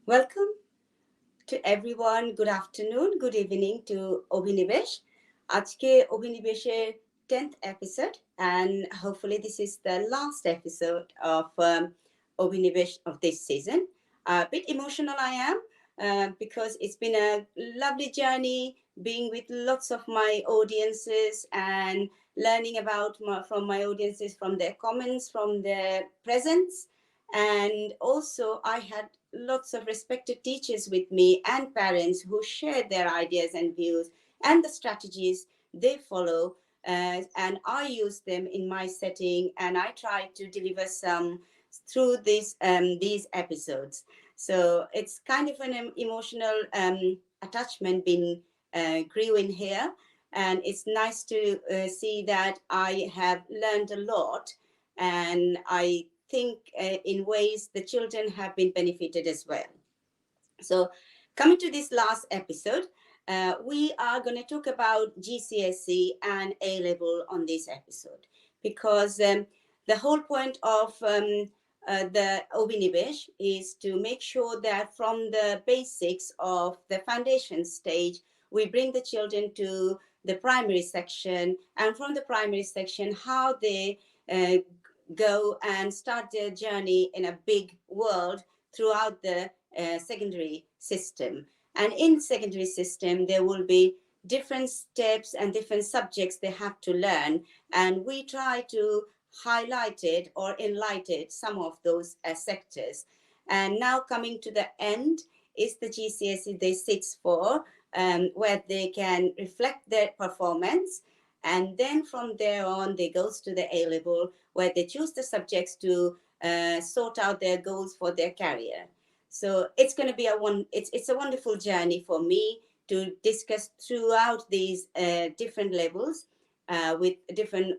Welcome to everyone. Good afternoon, good evening to Obhinibesh. Ajke Obhinibesher 10th episode, and hopefully this is the last episode of Obhinibesh of this season. A bit emotional I am because it's been a lovely journey being with lots of my audiences and learning from my audiences, from their comments, from their presence. And also, I had lots of respected teachers with me and parents who shared their ideas and views and the strategies they follow. And I use them in my setting, and I try to deliver some through these episodes. So it's kind of an emotional attachment being grew in here, and it's nice to see that I have learned a lot, and I think in ways the children have been benefited as well. So, coming to this last episode, we are going to talk about GCSE and A level on this episode because the whole point of the Obhinibesh is to make sure that from the basics of the foundation stage, we bring the children to the primary section, and from the primary section, how they uh, go and start their journey in a big world throughout the secondary system. And in secondary system, there will be different steps and different subjects they have to learn. And we try to highlight it or enlighten some of those sectors. And now coming to the end is the GCSE they sits for, where they can reflect their performance. And then from there on, they goes to the A level, where they choose the subjects to sort out their goals for their career. So it's going to be it's a wonderful journey for me to discuss throughout these different levels with different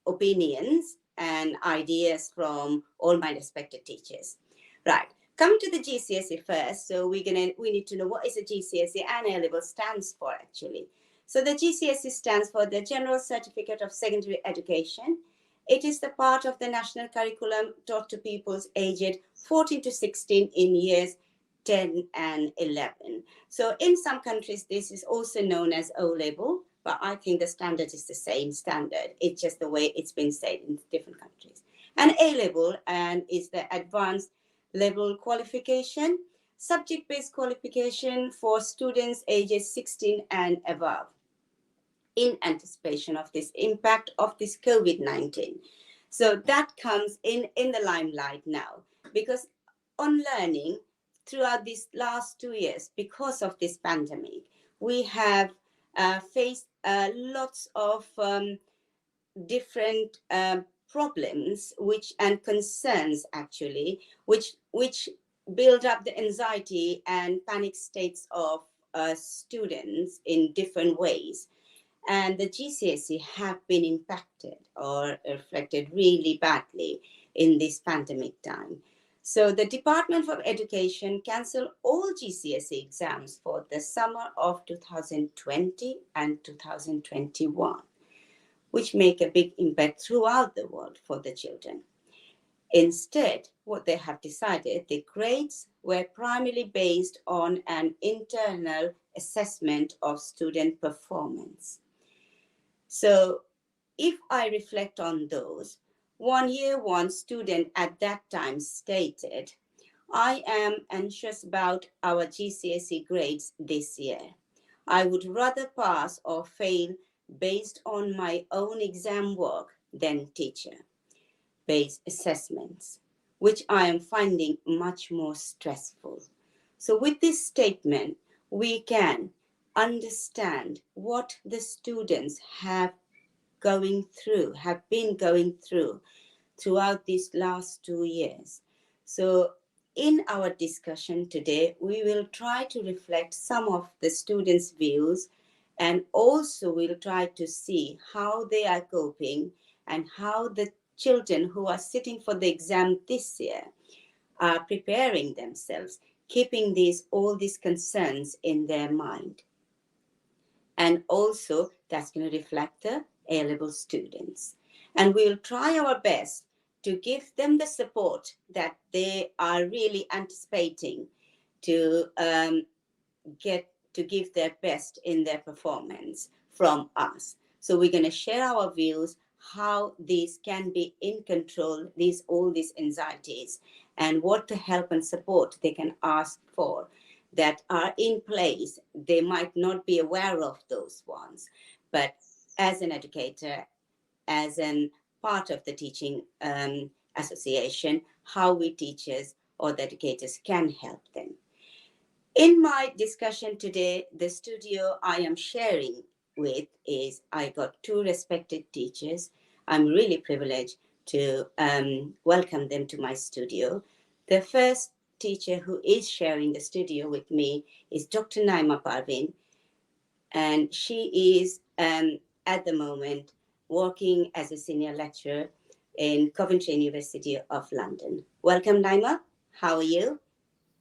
opinions and ideas from all my respected teachers. Right. Coming to the GCSE first, so we need to know what is a GCSE and A level stands for actually. So the GCSE stands for the General Certificate of Secondary Education. It is the part of the national curriculum taught to pupils aged 14 to 16 in years 10 and 11. So in some countries, this is also known as O level, but I think the standard is the same standard. It's just the way it's been said in different countries. And A level is the advanced level qualification, subject-based qualification for students ages 16 and above in anticipation of this impact of this COVID-19. So that comes in the limelight now because on learning throughout these last 2 years, because of this pandemic, we have faced lots of different problems and concerns actually, which build up the anxiety and panic states of students in different ways, and the GCSE have been impacted or reflected really badly in this pandemic time. So the Department of Education cancelled all GCSE exams for the summer of 2020 and 2021, which make a big impact throughout the world for the children. Instead, what they have decided, the grades were primarily based on an internal assessment of student performance. So if I reflect on those, one student at that time stated, I am anxious about our GCSE grades this year. I would rather pass or fail based on my own exam work than teacher-based assessments, which I am finding much more stressful. So with this statement, we can understand what the students have been going through throughout these last 2 years. So in our discussion today, we will try to reflect some of the students' views, and also we'll try to see how they are coping and how the children who are sitting for the exam this year are preparing themselves, keeping all these concerns in their mind. And also that's going to reflect the A-level students. And we'll try our best to give them the support that they are really anticipating, to give their best in their performance from us. So we're going to share our views how these can be in control, all these anxieties, and what the help and support they can ask for that are in place. They might not be aware of those ones, but as an educator, as an part of the teaching association, how we teachers or the educators can help them. In my discussion today, the studio I am sharing with is I got two respected teachers. I'm really privileged to welcome them to my studio. The first teacher who is sharing the studio with me is Dr. Naima Parvin, and she is at the moment working as a senior lecturer in Coventry University of London. Welcome, Naima. How are you?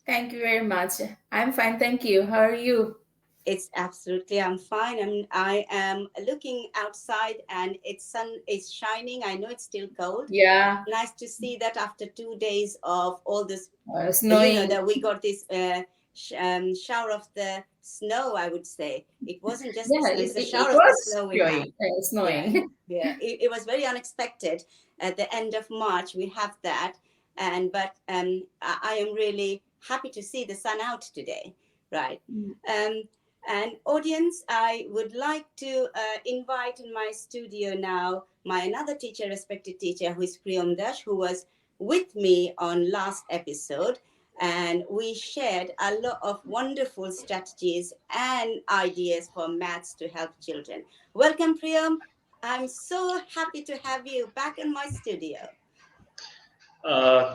Thank you very much. I'm fine, thank you. How are you? I'm fine. I am looking outside and it's sun is shining. I know it's still cold. Yeah, Nice to see that after 2 days of all this, snowing. that we got this shower of the snow, I would say. It wasn't just the Yeah, snow, it's the it shower of the was snow we had. Yeah, snowing. yeah. It was very unexpected. At the end of March, we have that. But I am really happy to see the sun out today. Right. Um, and audience, I would like to invite in my studio now my another teacher, respected teacher, who is Priyom, who was with me on last episode. And we shared a lot of wonderful strategies and ideas for maths to help children. Welcome, Priyom. I'm so happy to have you back in my studio.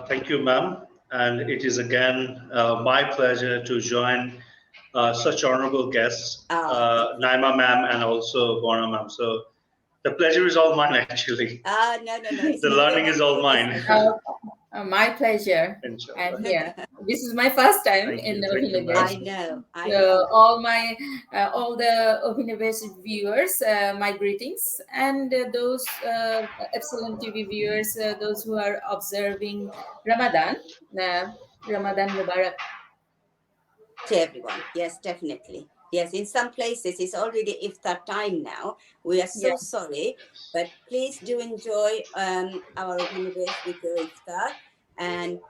Thank you, ma'am. And it is again my pleasure to join such honorable guests, Thank you. Naima ma'am and also Barna ma'am. So the pleasure is all mine, actually. No, no, no. It's The going to be a learning is all wonderful mine. discussion. My pleasure. Inshallah. And here, this is my first time Thank in you. Thank you, Obhinibesh. ma'am. I know, I So know. all the Obhinibesh viewers, my greetings, and those Epsilon TV viewers, those who are observing Ramadan, Ramadan Mubarak. To everyone. Yes, definitely. Yes, in some places it's already iftar time now. We are Yeah. so sorry, but please do enjoy our Obhinibesh with your iftar, and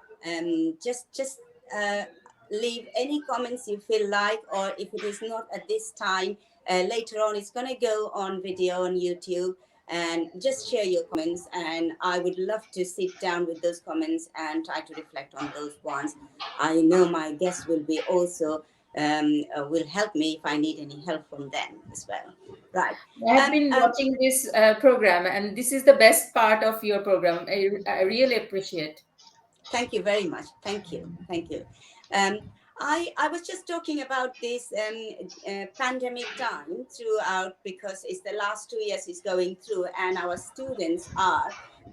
just uh, leave any comments you feel like, or if it is not at this time, later on it's going to go on video on YouTube, and just share your comments, and I would love to sit down with those comments and try to reflect on those ones. I know my guests will be also will help me if I need any help from them as well. Right. I have Um, been um, watching this program, and this is the best part of your program. I really appreciate. Thank you very much. Thank you. Thank you. Um, I was just talking about this pandemic time throughout, because it's the last 2 years is going through, and our students are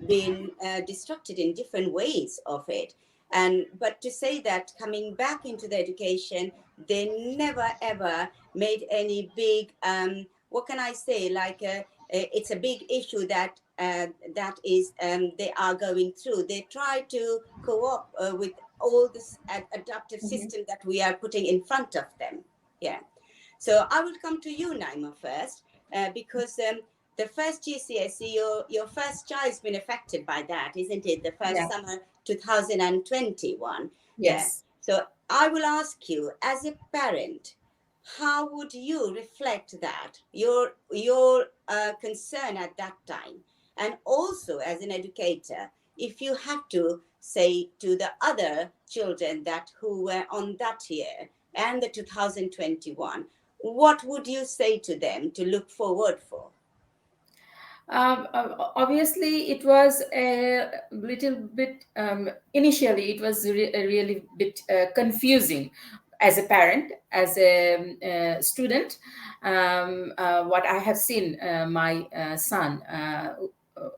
being distracted in different ways of it. And but to say that coming back into the education, they never ever made any big what can I say, like it's a big issue that that is they are going through. They try to co-op with all this adaptive Mhm. system that we are putting in front of them. Yeah. So I will come to you, Naima, first, because the first GCSE, your first child's been affected by that, isn't it? The first Yeah. summer 2021. Yeah. Yes. So I will ask you, as a parent, how would you reflect that your concern at that time, and also as an educator, if you had to say to the other children that who were on that year and the 2021, what would you say to them to look forward for? Obviously, it was a little bit, initially, it was a really bit confusing as a parent, as a student. What I have seen my son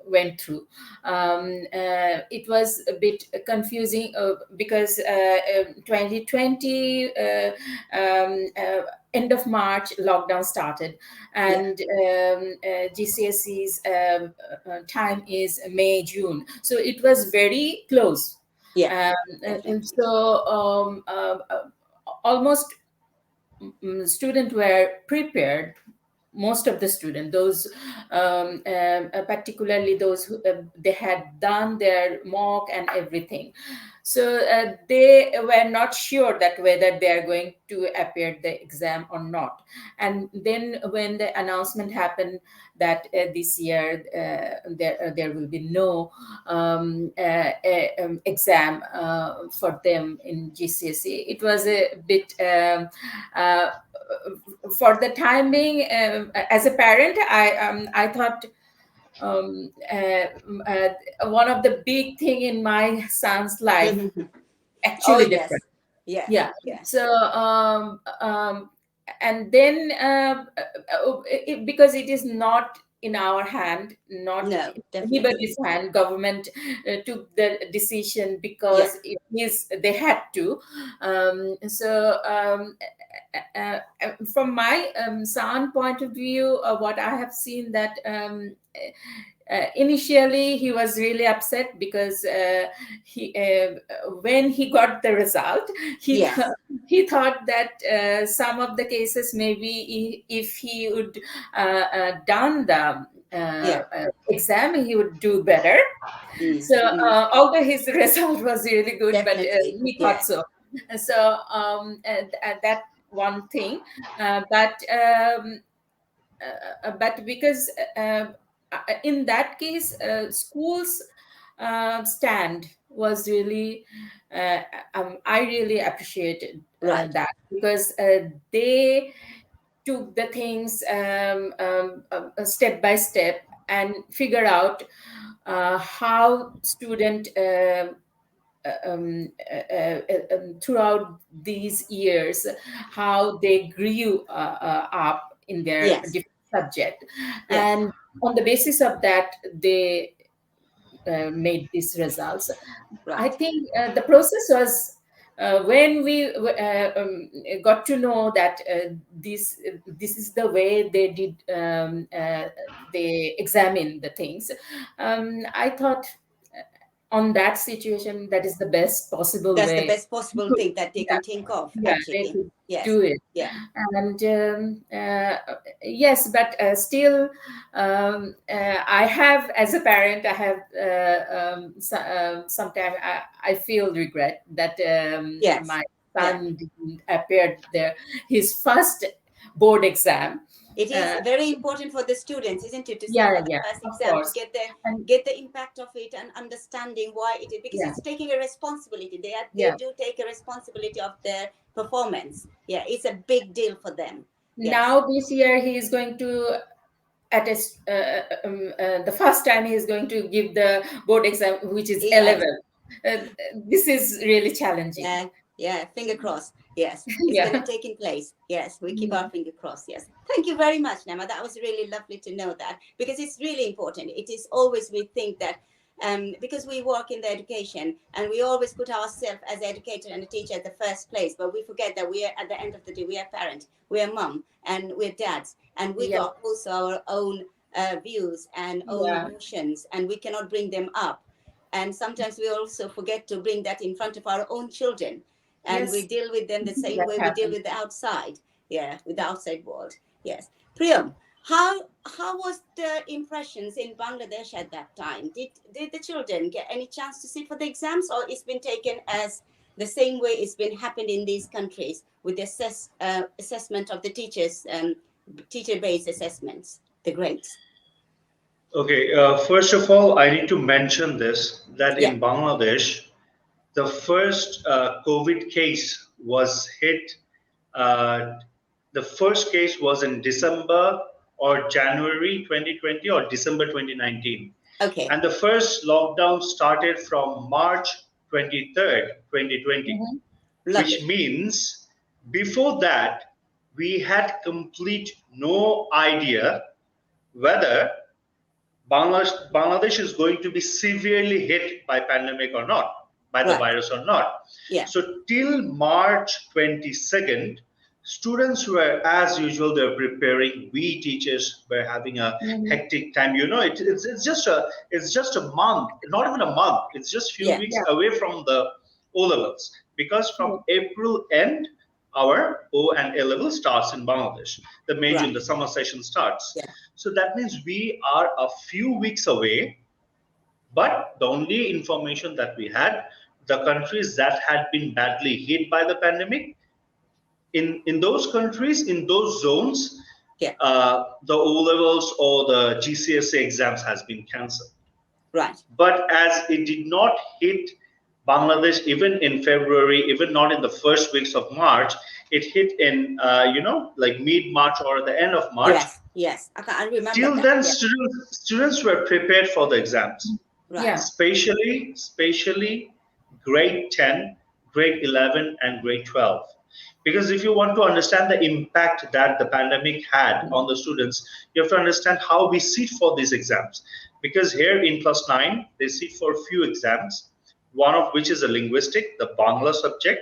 went through. It was a bit confusing because 2020, end of March, lockdown started, Yeah, and GCSE's time is May, June. So it was very close. yeah, Um, and definitely. so almost students were prepared. Most of the students, those particularly those who they had done their mock and everything, so they were not sure that whether they are going to appear the exam or not. And then when the announcement happened that this year there will be no exam for them in GCSE, it was a bit for the time being, as a parent, I thought one of the big thing in my son's life Oh actually yes, different. yes, Yeah. yes. So and then because it is not in our hand, not No, in definitely. anybody's hand, government took the decision Yeah, because they had to. So from my son point of view, what I have seen that initially he was really upset because he when he got the result, yes, he thought that some of the cases, maybe if he would done the yeah. exam, he would do better. So although his result was really good, but Definitely. he thought Yeah. so. So that one thing, but because in that case, schools stand was really I really appreciated Right. that, because they took the things step by step and figure out how student throughout these years, how they grew up in their Yes. different subject, Yes. and on the basis of that they made these results. I Right. think the process was when we got to know that this is the way they did, they examine the things. I thought on that situation, that is the best possible That's the way. best possible thing that they Yeah, can think of, yeah, they actually. could Yes. do it. Yeah. And yes, but still, I have, as a parent, I have sometimes I feel regret that Yes. my Yeah. son didn't appear there his first board exam. It is uh, very important for the students, isn't it, to sit yeah, for the yeah, first of exam to course. And get the impact of it and understanding why it is, because yeah, it's taking a responsibility. They yeah. do take a responsibility of their performance. Yeah, it's a big deal for them. Yes. Now this year he is going to, at a, the first time he is going to give the board exam, which is Yes. 11. uh, this is really challenging. Yeah, yeah, finger crossed. Yes, it's going to Yeah. take in place. Yes, we keep our Mm. finger crossed. Yes. Thank you very much, Naima. That was really lovely to know that, because it's really important. It is always, we think that because we work in the education and we always put ourselves as educator and a teacher at the first place, but we forget that we are, at the end of the day, we are parent, we are mom, and we're dads, and we Yeah, got also our own views and own yeah, emotions, and we cannot bring them up. And sometimes we also forget to bring that in front of our own children, and we yes, deal with them the same that way we deal happens. with the outside. Yeah, with the outside world. Yes. Priyam, how was the impressions in Bangladesh at that time? Did the children get any chance to sit for the exams, or it's been taken as the same way it's been happened in these countries with the assessment of the teachers, teacher-based assessments, the grades? Okay, first of all, I need to mention this that Yeah. in Bangladesh, the first COVID case was hit. Uh, the first case was in December or January 2020 or December 2019. Okay. And the first lockdown started from March 23rd, 2020, Mhm. which Lovely. means before that, we had complete no idea whether Bangladesh is going to be severely hit by pandemic or not, by the Right. virus or not. Yeah. So till March 22nd, students were as usual. They're preparing. We teachers were having a Mhm. hectic time. You know, it's just a month, not even a month. It's just few Yeah. weeks Yeah, away from the O levels, because yeah, from April end our O and A level starts in Bangladesh. The May June, Right. the summer session starts. Yeah. So that means we are a few weeks away. But the only information that we had, the countries that had been badly hit by the pandemic, in those countries, in those zones, Yeah. the O levels or the GCSE exams has been cancelled. Right. But as it did not hit Bangladesh even in February, even not in the first weeks of March, it hit in like mid March or the end of March. Yes. Yes. I remember Till that. then, Yeah. students were prepared for the exams, Right. Yeah. especially grade 10, grade 11, and grade 12. Because if you want to understand the impact that the pandemic had on the students, you have to understand how we sit for these exams. Because here in plus 9, they sit for a few exams, one of which is a linguistic, the Bangla subject.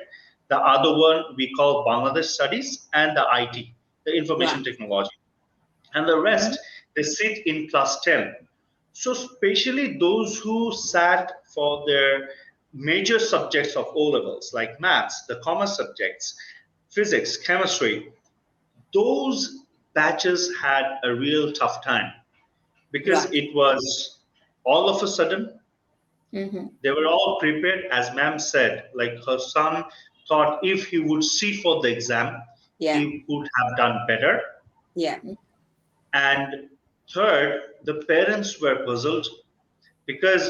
The other one we call Bangladesh Studies, and the IT, the information Right. technology, and the rest they sit in class 10. So especially those who sat for their major subjects of O levels like maths, the commerce subjects, physics, chemistry, those batches had a real tough time because Right. it was all of a sudden. Mm-hmm. They were all prepared, as ma'am said, like her son thought if he would sit for the exam, Yeah. he would have done better. Yeah. And third, the parents were puzzled because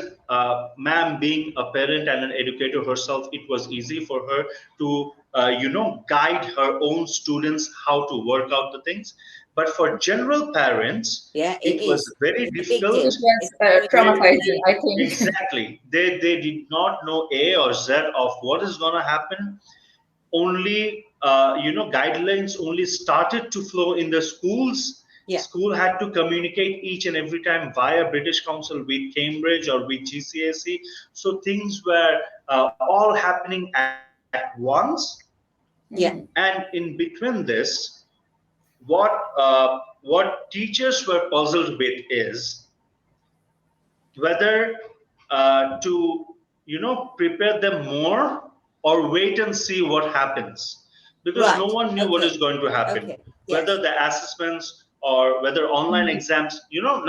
ma'am being a parent and an educator herself, it was easy for her to guide her own students how to work out the things. But for general parents, Yeah. It it was is. very It's a big difficult. It deal. was It's a very big deal. traumatizing, I think. Exactly, they did not know A or Z of what is going to happen. Only guidelines only started to flow in the schools. Yeah. School had to communicate each and every time via British Council with Cambridge or with GCSE. So things were all happening at once. Yeah. Mm-hmm. And in between this, what teachers were puzzled with is whether to prepare them more or wait and see what happens, because no Right. one knew what Okay. is going to happen, Okay. whether Yes. the assessments or whether online Mm-hmm. exams,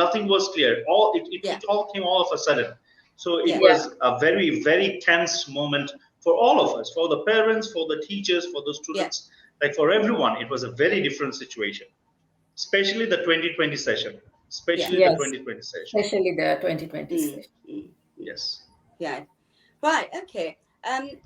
nothing was clear, all Yeah. it all came all of a sudden. So it Yeah. Yeah. was a very very tense moment for all of us, for the parents, for the teachers, for the Yeah. students, like for everyone. It was a very different situation, especially the 2020 session, Yeah. especially the Yes. 2020 session. Especially the 2020 Mm, session. mm, mm. Yes. Yeah. Right. Okay.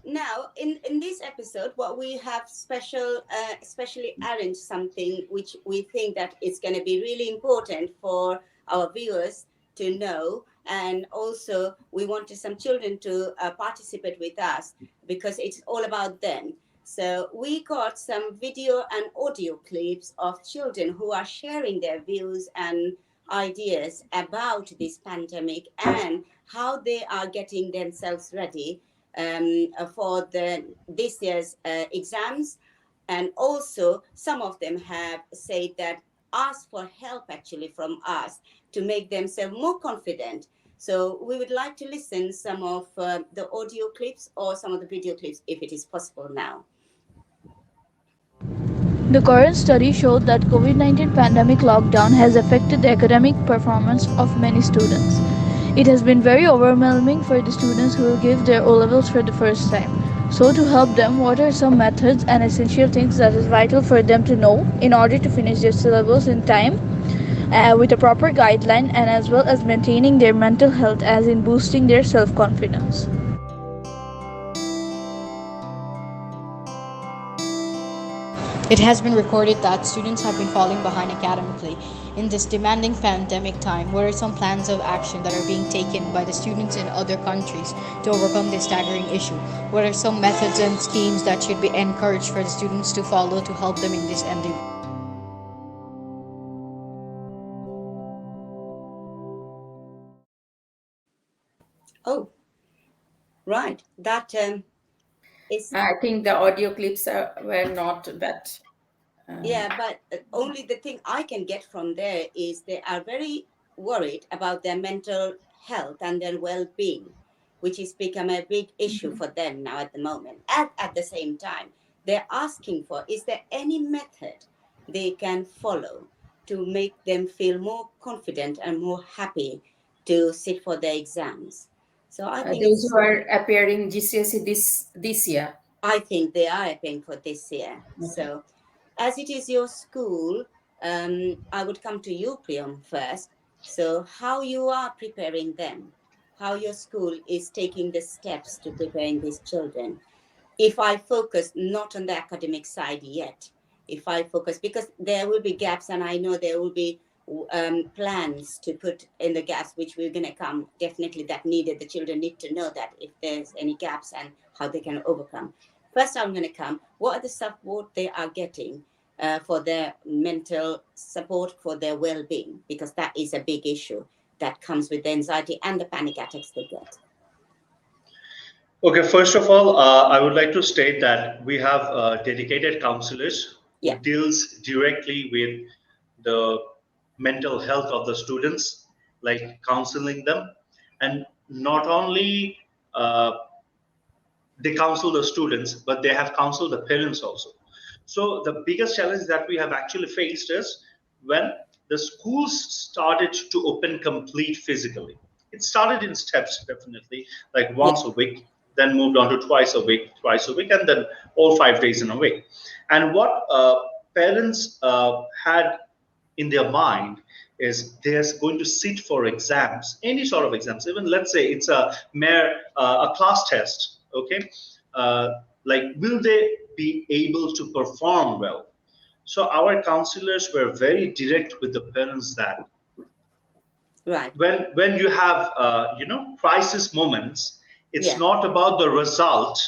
Now, in this episode, what we have specially arranged something which we think that it's going to be really important for our viewers to know, and also we wanted some children to participate with us because it's all about them. So we got some video and audio clips of children who are sharing their views and ideas about this pandemic and how they are getting themselves ready for this year's exams. And also, some of them have said that ask for help actually from us to make themselves more confident. So we would like to listen some of the audio clips or some of the video clips if it is possible now. The current study showed that COVID-19 pandemic lockdown has affected the academic performance of many students. It has been very overwhelming for the students who will give their O-levels for the first time. So to help them, what are some methods and essential things that is vital for them to know in order to finish their syllabus in time with a proper guideline, and as well as maintaining their mental health as in boosting their self-confidence. It has been recorded that students have been falling behind academically. In this demanding pandemic time, what are some plans of action that are being taken by the students in other countries to overcome this staggering issue? What are some methods and schemes that should be encouraged for the students to follow to help them in this endeavor? Oh, right. That is, I think the audio clips were not that. yeah, but only the thing I can get from there is they are very worried about their mental health and their well-being, which has become a big issue for them now at the moment. At the same time, they're asking for, is there any method they can follow to make them feel more confident and more happy to sit for their exams? So I think Those who are appearing GCSE this year. I think they are appearing for this year. Okay. So as it is your school, I would come to you, Priyom, first. So how you are preparing them, how your school is taking the steps to preparing these children. If I focus not on the academic side yet, if I focus, because there will be gaps, and I know there will be plans to put in the gaps, which we're going to come, definitely that needed. The children need to know that if there's any gaps and how they can overcome. First, I'm going to come, what are the support they are getting for their mental support, for their well-being, because that is a big issue that comes with the anxiety and the panic attacks they get. Okay, first of all, I would like to state that we have dedicated counselors who deals directly with the mental health of the students, like counseling them, and not only they counsel the students, but they have counseled the parents also. So the biggest challenge that we have actually faced is when the schools started to open complete physically. It started in steps, definitely, like once a week, then moved on to twice a week, and then all 5 days in a week. And what parents had in their mind is they're going to sit for exams, any sort of exams, even let's say it's a mere a class test, okay? Like, will they be able to perform well? So our counselors were very direct with the parents that when you have crisis moments, it's not about the result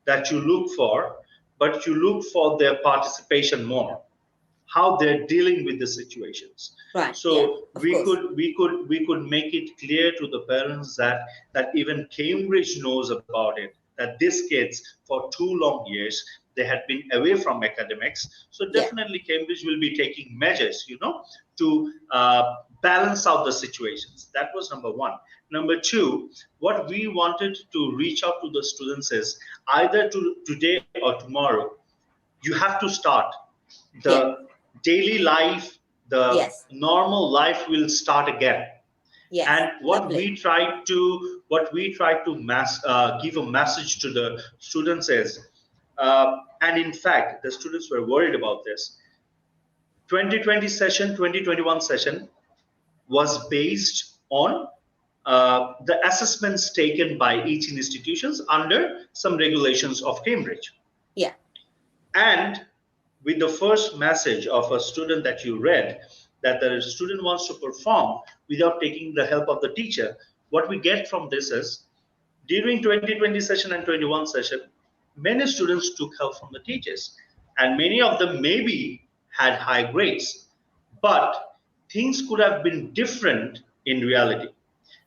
that you look for, but you look for their participation more, how they're dealing with the situations. So we could make it clear to the parents that even Cambridge knows about it, that these kids for 2 long years they had been away from academics. So definitely Cambridge will be taking measures, to balance out the situations. That was number one. Number two, what we wanted to reach out to the students is either today or tomorrow, you have to start the daily life, the normal life will start again. And what we try to give a message to the students is, and in fact, the students were worried about this. 2020 session, 2021 session was based on the assessments taken by each institutions under some regulations of Cambridge. And with the first message of a student that you read, that the student wants to perform without taking the help of the teacher, what we get from this is, during 2020 session and 21 session, many students took help from the teachers, and many of them maybe had high grades, but things could have been different in reality.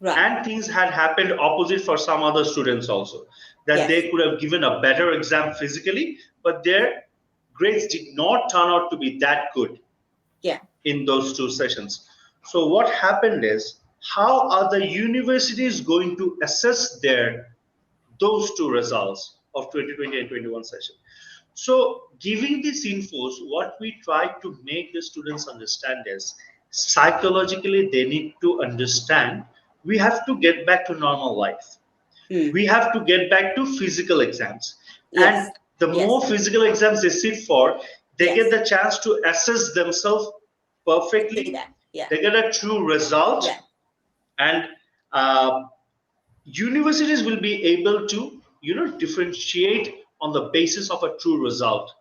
And things had happened opposite for some other students also, that they could have given a better exam physically, but their grades did not turn out to be that good in those 2 sessions. So what happened is, how are the universities going to assess those 2 results of 2020 and 21 session? So giving these infos, what we try to make the students understand is, psychologically they need to understand we have to get back to normal life. We have to get back to physical exams. And the more physical exams they sit for, they get the chance to assess themselves perfectly. They get a true result. And universities will be able to, differentiate on the basis of a true result.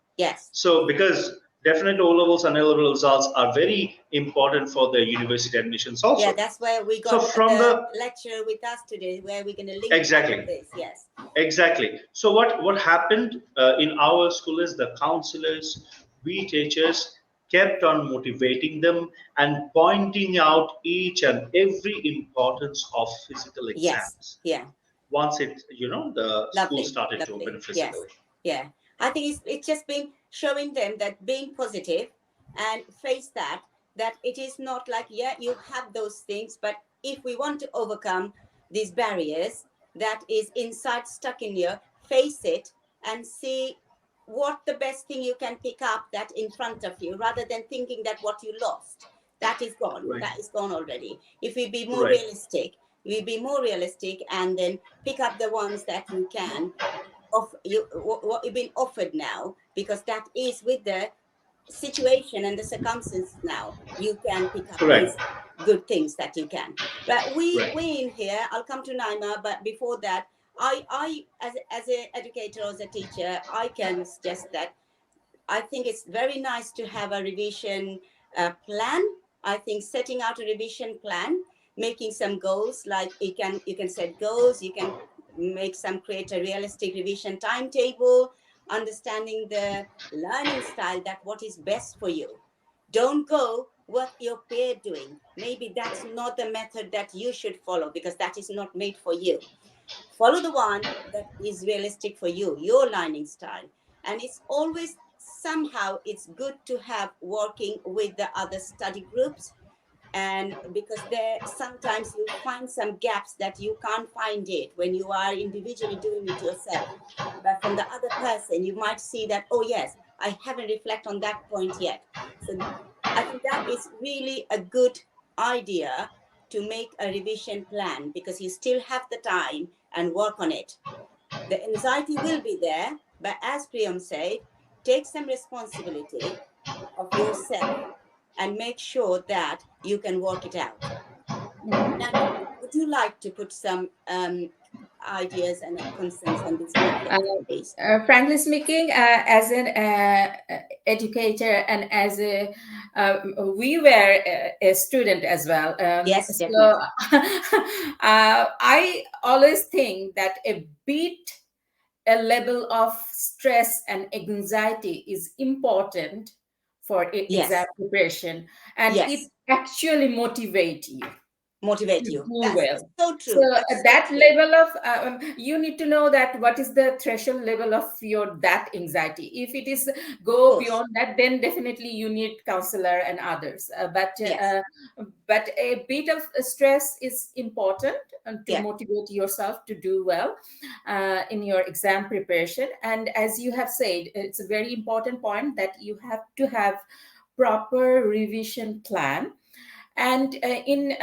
So because definitely O-levels and A-level results are very important for the university admissions also. Yeah, that's where we got the lecture with us today, where we're going to link up this. Exactly. So what happened in our school is, the counselors, we teachers kept on motivating them and pointing out each and every importance of physical exams. Once the school started to open physically. I think it's just been showing them that being positive and face that it is not like, you have those things, but if we want to overcome these barriers that is inside, stuck in you, face it and see what the best thing you can pick up that in front of you, rather than thinking that what you lost, that is gone. Right. That is gone already. If we be more Right. realistic, we be more realistic, and then pick up the ones that you can of you what you've been offered now, because that is with the situation and the circumstances now. You can pick up these Correct. good things that you can. But we Right. in here, I'll come to Naima, but before that, I as an educator or as a teacher, I can suggest that I think it's very nice to have a revision plan. I think setting out a revision plan, making some goals, like you can set goals, you can create a realistic revision timetable, understanding the learning style, that what is best for you. Don't go what your peer doing. Maybe that's not the method that you should follow, because that is not made for you. Follow the one that is realistic for you, your learning style. And it's always somehow it's good to have working with the other study groups, and because there sometimes you find some gaps that you can't find it when you are individually doing it yourself, but from the other person you might see that, oh yes, I haven't reflected on that point yet. So I think that is really a good idea, to make a revision plan, because you still have the time and work on it. The anxiety will be there, but as Priyom said, take some responsibility of yourself and make sure that you can work it out. Naima, would you like to put some ideas and concerns on this matter, please? Frankly speaking, as an educator and as a we were a student as well. Yes, So definitely. I always think that a level of stress and anxiety is important for exam Yes, preparation, and it yes, actually motivates you motivate to you. do That's well. so So true. That's so that true. level of you need to know that what is the threshold level of your that anxiety. If it is Of go course. beyond that, then definitely you need counselor and others. Yes. But a bit of stress is important to Yeah. motivate yourself to do well in your exam preparation. And as you have said, it's a very important point that you have to have proper revision plan. And in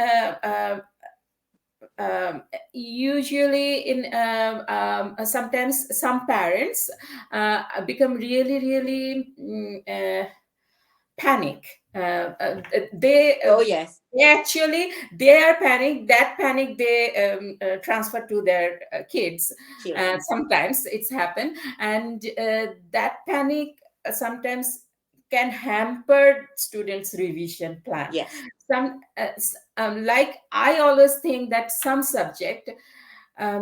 usually in sometimes some parents become really panic. They Oh yes. they are panic. That panic they transfer to their kids. Children. Sometimes it's happened, and that panic sometimes can hamper students revision plan. Yes. Some like I always think that some subject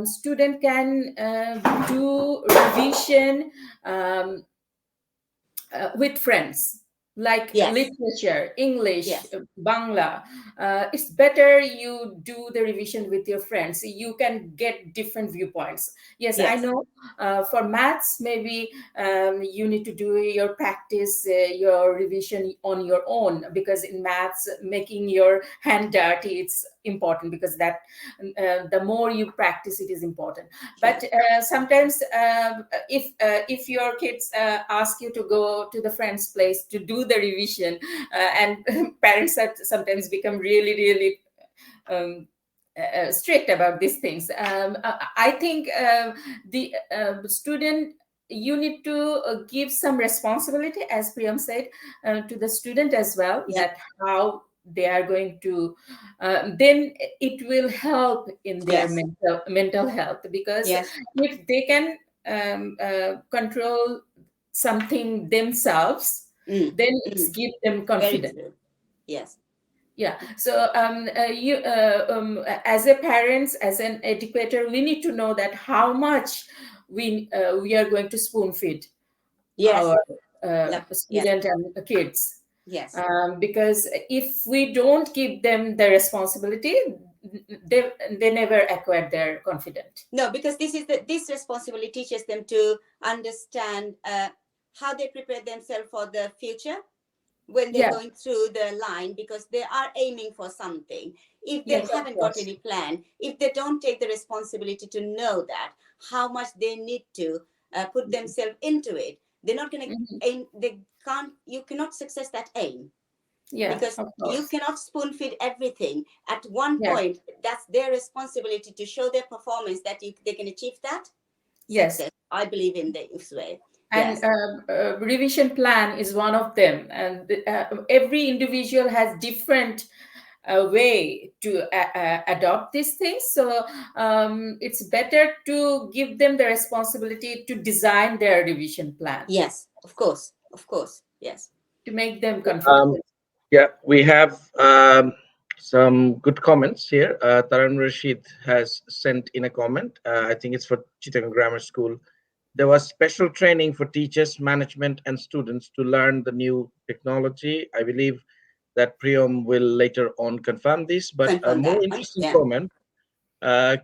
student can do revision with friends, like Yes. literature, English, Yes. Bangla. It's better you do the revision with your friends. You can get different viewpoints. Yes, I Yes. know. For maths, maybe you need to do your practice, your revision on your own, because in maths, making your hand dirty, it's important, because that the more you practice, it is important. True. But sometimes if your kids ask you to go to the friend's place to do the revision, and parents have sometimes become really um, strict about these things. I think the student, you need to give some responsibility, as Priyam said, to the student as well, Yep. that how they are going to then it will help in their Yes. mental health, because Yes. if they can control something themselves, Mm. then it's Mm. give them Very confidence. true. Yes. Yeah. So you as a parents, as an educator, we need to know that how much we are going to spoon feed Yes. our Yes. student and kids, Yes. because if we don't give them the responsibility, they never acquire their confidence. No, because this responsibility teaches them to understand how they prepare themselves for the future when they're Yeah. going through the line, because they are aiming for something. If they Yes, of haven't got course. any plan, if they don't take the responsibility to know that how much they need to put themselves into it, they're not going to Mhm. aim. You cannot success that aim, Yeah, because of you course. cannot spoon feed everything at one Yeah. point. That's their responsibility to show their performance that they can achieve that Yes. success. I believe in this way. And Yes. revision plan is one of them, and every individual has different way to adopt these things. So it's better to give them the responsibility to design their revision plan Yes, of course, of course. Yes. to make them Um, comfortable. yeah, we have some good comments here. Taran Rashid has sent in a comment. I think it's for Chittagong Grammar School. There was special training for teachers, management, and students to learn the new technology. I believe that Priyom will later on confirm this, but a Confirm more that one. interesting Yeah. comment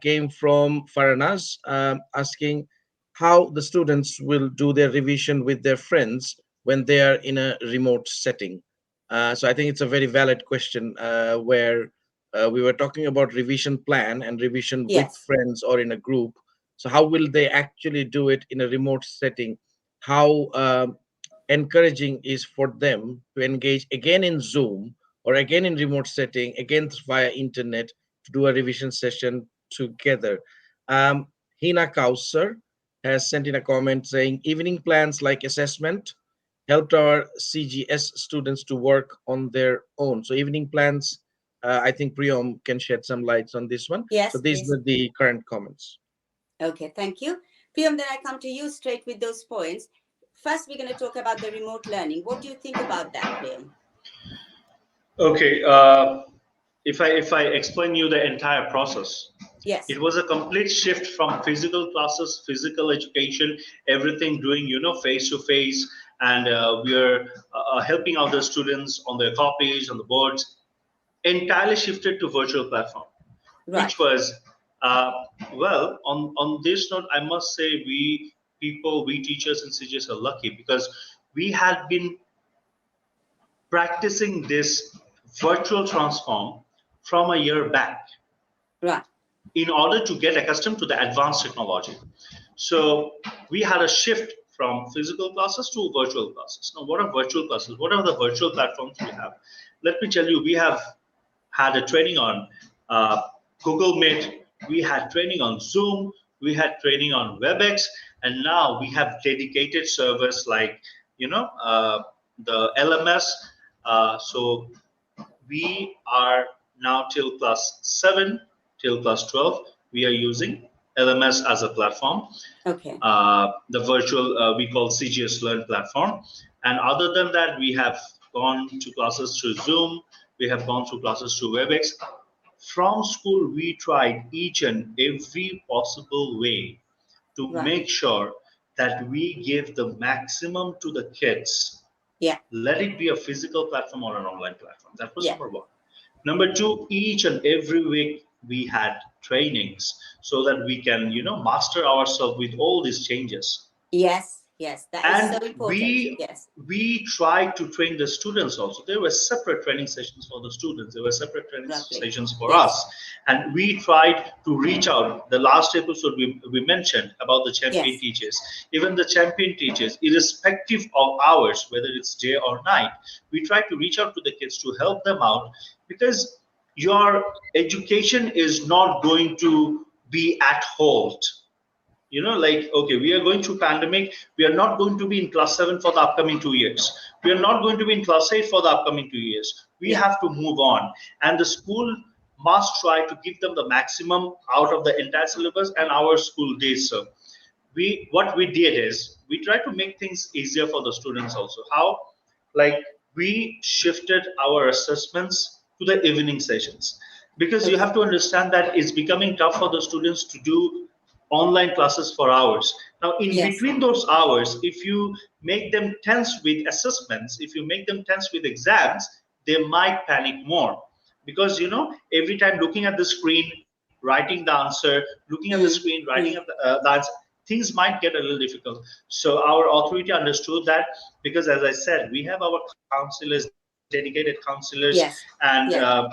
came from Farnaz, asking how the students will do their revision with their friends when they are in a remote setting. So I think it's a very valid question, where we were talking about revision plan and revision with Yes. friends or in a group. So how will they actually do it in a remote setting? How encouraging is for them to engage again in Zoom or again in remote setting, again via internet, to do a revision session together. Um, Hina Kausar has sent in a comment saying evening plans like assessment helped our CGS students to work on their own. So evening plans, I think Priyom can shed some lights on this one. So Yes, these please. were the current comments. Okay, thank you. Priyam, then I come to you straight with those points. First, we're going to talk about the remote learning. What do you think about that, Priyam? Okay, if I explain you the entire process, Yes. it was a complete shift from physical classes, physical education, everything doing face to face, and we are helping out the students on their copies on the boards. Entirely shifted to virtual platform, Right. which was uh, well. On this note, I must say we teachers and CGS are lucky because we had been practicing this virtual transform from a year back Right. in order to get accustomed to the advanced technology. So we had a shift from physical classes to virtual classes. Now, what are virtual classes? What are the virtual platforms we have? Let me tell you, we have had a training on uh, Google Meet, we had training on Zoom, we had training on WebEx, and now we have dedicated servers like the LMS. So we are now till class 7, till class 12, we are using LMS as a platform, Okay. the virtual, we call CGS Learn platform. And other than that, we have gone to classes through Zoom, we have gone through classes through WebEx. From school, we tried each and every possible way to Right. make sure that we give the maximum to the kids. Yeah. Let it be a physical platform or an online platform. That was Yeah. number one. Number two, each and every week we had trainings so that we can, master ourselves with all these changes. Yes. Yes. That is so And important. we Yes. we tried to train the students also. There were separate training sessions for the students. There were separate training Lovely. sessions for Yes. us. And we tried to reach out. The last episode we mentioned about the champion Yes. teachers. Even the champion teachers, irrespective of hours, whether it's day or night, we try to reach out to the kids to help them out, because your education is not going to be at hold. Like, okay, we are going through pandemic, we are not going to be in class 7 for the upcoming 2 years, we are not going to be in class 8 for the upcoming 2 years. We Yeah. have to move on, and the school must try to give them the maximum out of the entire syllabus and our school days. So what we did is we tried to make things easier for the students also. How? Like, we shifted our assessments to the evening sessions, because you Okay. have to understand that it's becoming tough for the students to do online classes for hours. Now, in Yes. between those hours, if you make them tense with assessments, if you make them tense with exams, they might panic more, because every time looking at the screen, writing the answer, looking at the screen, writing up Mm. the answer, things might get a little difficult. So our authority understood that, because as I said, we have our counselors, dedicated counselors, Yes. and Yeah.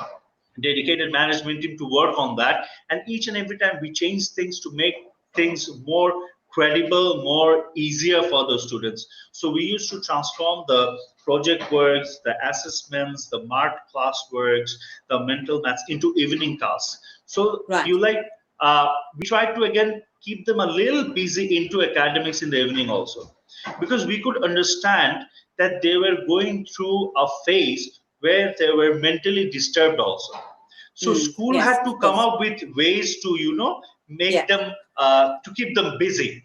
dedicated management team to work on that. And each and every time we change things to make things more credible, more easier for the students. So we used to transform the project works, the assessments, the marked classworks, the mental maths into evening tasks. So Right. you like we tried to again keep them a little busy into academics in the evening also, because we could understand that they were going through a phase where they were mentally disturbed also. So school Yes, had to of come course. up with ways to, make Yeah. them to keep them busy.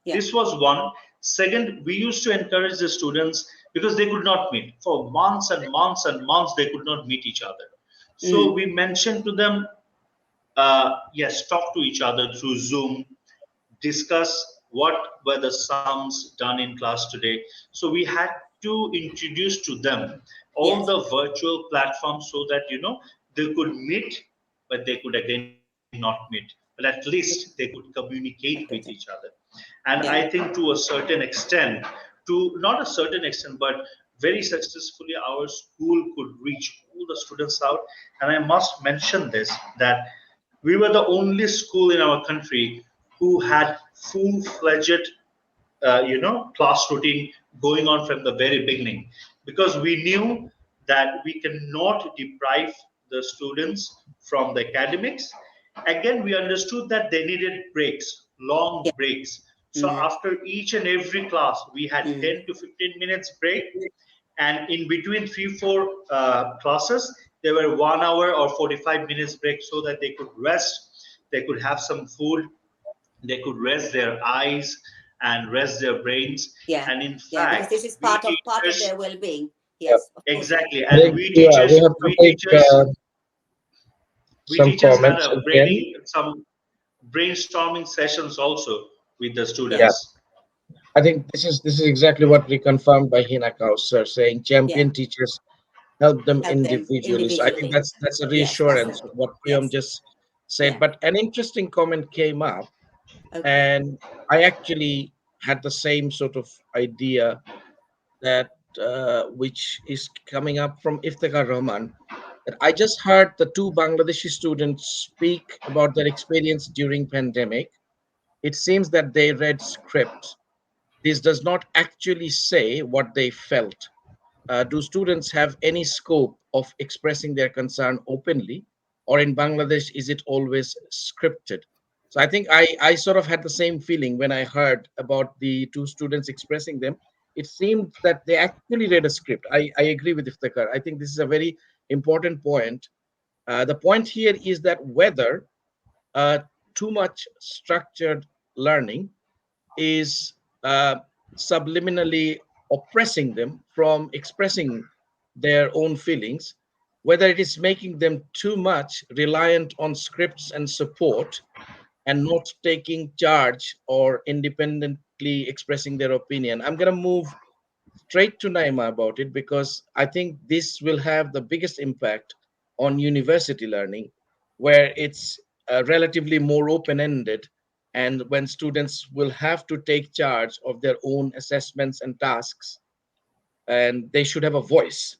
Yeah. This was one. Second, we used to encourage the students because they could not meet for months and months and months. They could not meet each other. So we mentioned to them, yes, talk to each other through Zoom, discuss what were the sums done in class today. So we had to introduce to them all Yes. the virtual platforms so that they could meet, but they could again not meet. But at least they could communicate with each other. And I Yeah. think to a certain extent, to not a certain extent, but very successfully, our school could reach all the students out. And I must mention this that we were the only school in our country who had full-fledged class routine going on from the very beginning, because we knew that we cannot deprive the students from the academics. Again, we understood that they needed breaks, long Yeah. breaks. So after each and every class, we had 10 to 15 minutes break, and in between 3 4 classes there were 1 hour or 45 minutes break so that they could rest, they could have some food, they could rest their eyes and rest their brains. Yeah. And in Yeah. Because this fact, is we part of teachers, their well-being. Yeah. Yes, of course. exactly, I and think we have to we take teachers we some teachers had comments a again. some brainstorming sessions also with the Yeah. Yeah, students. I think this is exactly what reconfirmed by Hina Kausar, saying Yeah. champion teachers help them Help them individually. So I think individually. that's a Yes, that's reassurance it. of what Priyom Yes. just said. Yeah. But an interesting comment came up, Okay. and I actually had the same sort of idea that which is coming up from Iftikhar Rahman. That I just heard the two Bangladeshi students speak about their experience during pandemic. It seems that they read script. This does not actually say what they felt. Do students have any scope of expressing their concern openly, or in Bangladesh, is it always scripted? So I think I sort of had the same feeling when I heard about the two students expressing them. It seemed that they actually read a script. I agree with Iftikhar. I think this is a very important point. The point here is that whether uh, too much structured learning is subliminally oppressing them from expressing their own feelings, whether it is making them too much reliant on scripts and support and not taking charge or independently expressing their opinion. I'm going to move straight to Naima about it because I think this will have the biggest impact on university learning, where it's relatively more open ended, and when students will have to take charge of their own assessments and tasks, and they should have a voice.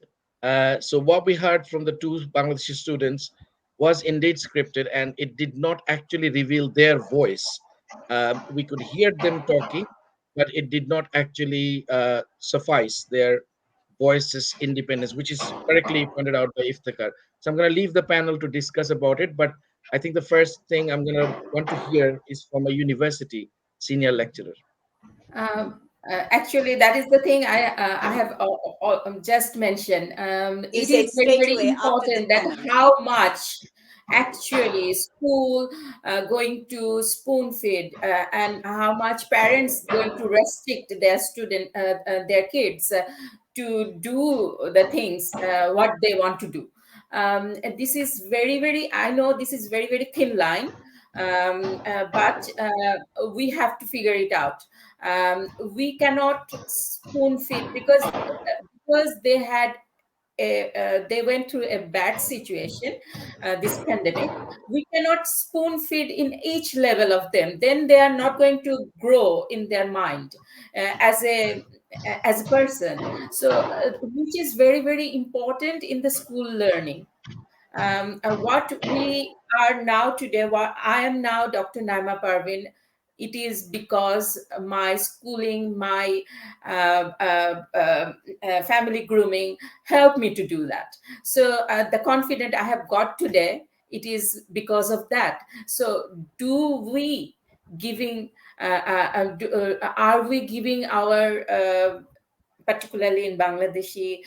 So what we heard from the two Bangladeshi students was indeed scripted, and it did not actually reveal their voice. We could hear them talking, but it did not actually suffice their voices independence, which is correctly pointed out by Iftikhar. So I'm going to leave the panel to discuss about it, but I think the first thing I'm going to want to hear is from a university senior lecturer. Actually, that is the thing I have just mentioned. You It is said very, straight very away after the important that panel. how much actually school going to spoon feed and how much parents going to restrict their their kids to do the things what they want to do. And this is very, very, I know this is very, very thin line, but we have to figure it out. We cannot spoon feed because they had they went through a bad situation, this pandemic. We cannot spoon feed in each level of them. Then they are not going to grow in their mind as a person. So, which is very, very important in the school learning. What we are now today, what I am now, Dr. Naima Parvin, it is because my schooling, my family grooming helped me to do that. So the confidence I have got today, it is because of that. So are we giving our particularly in Bangladeshi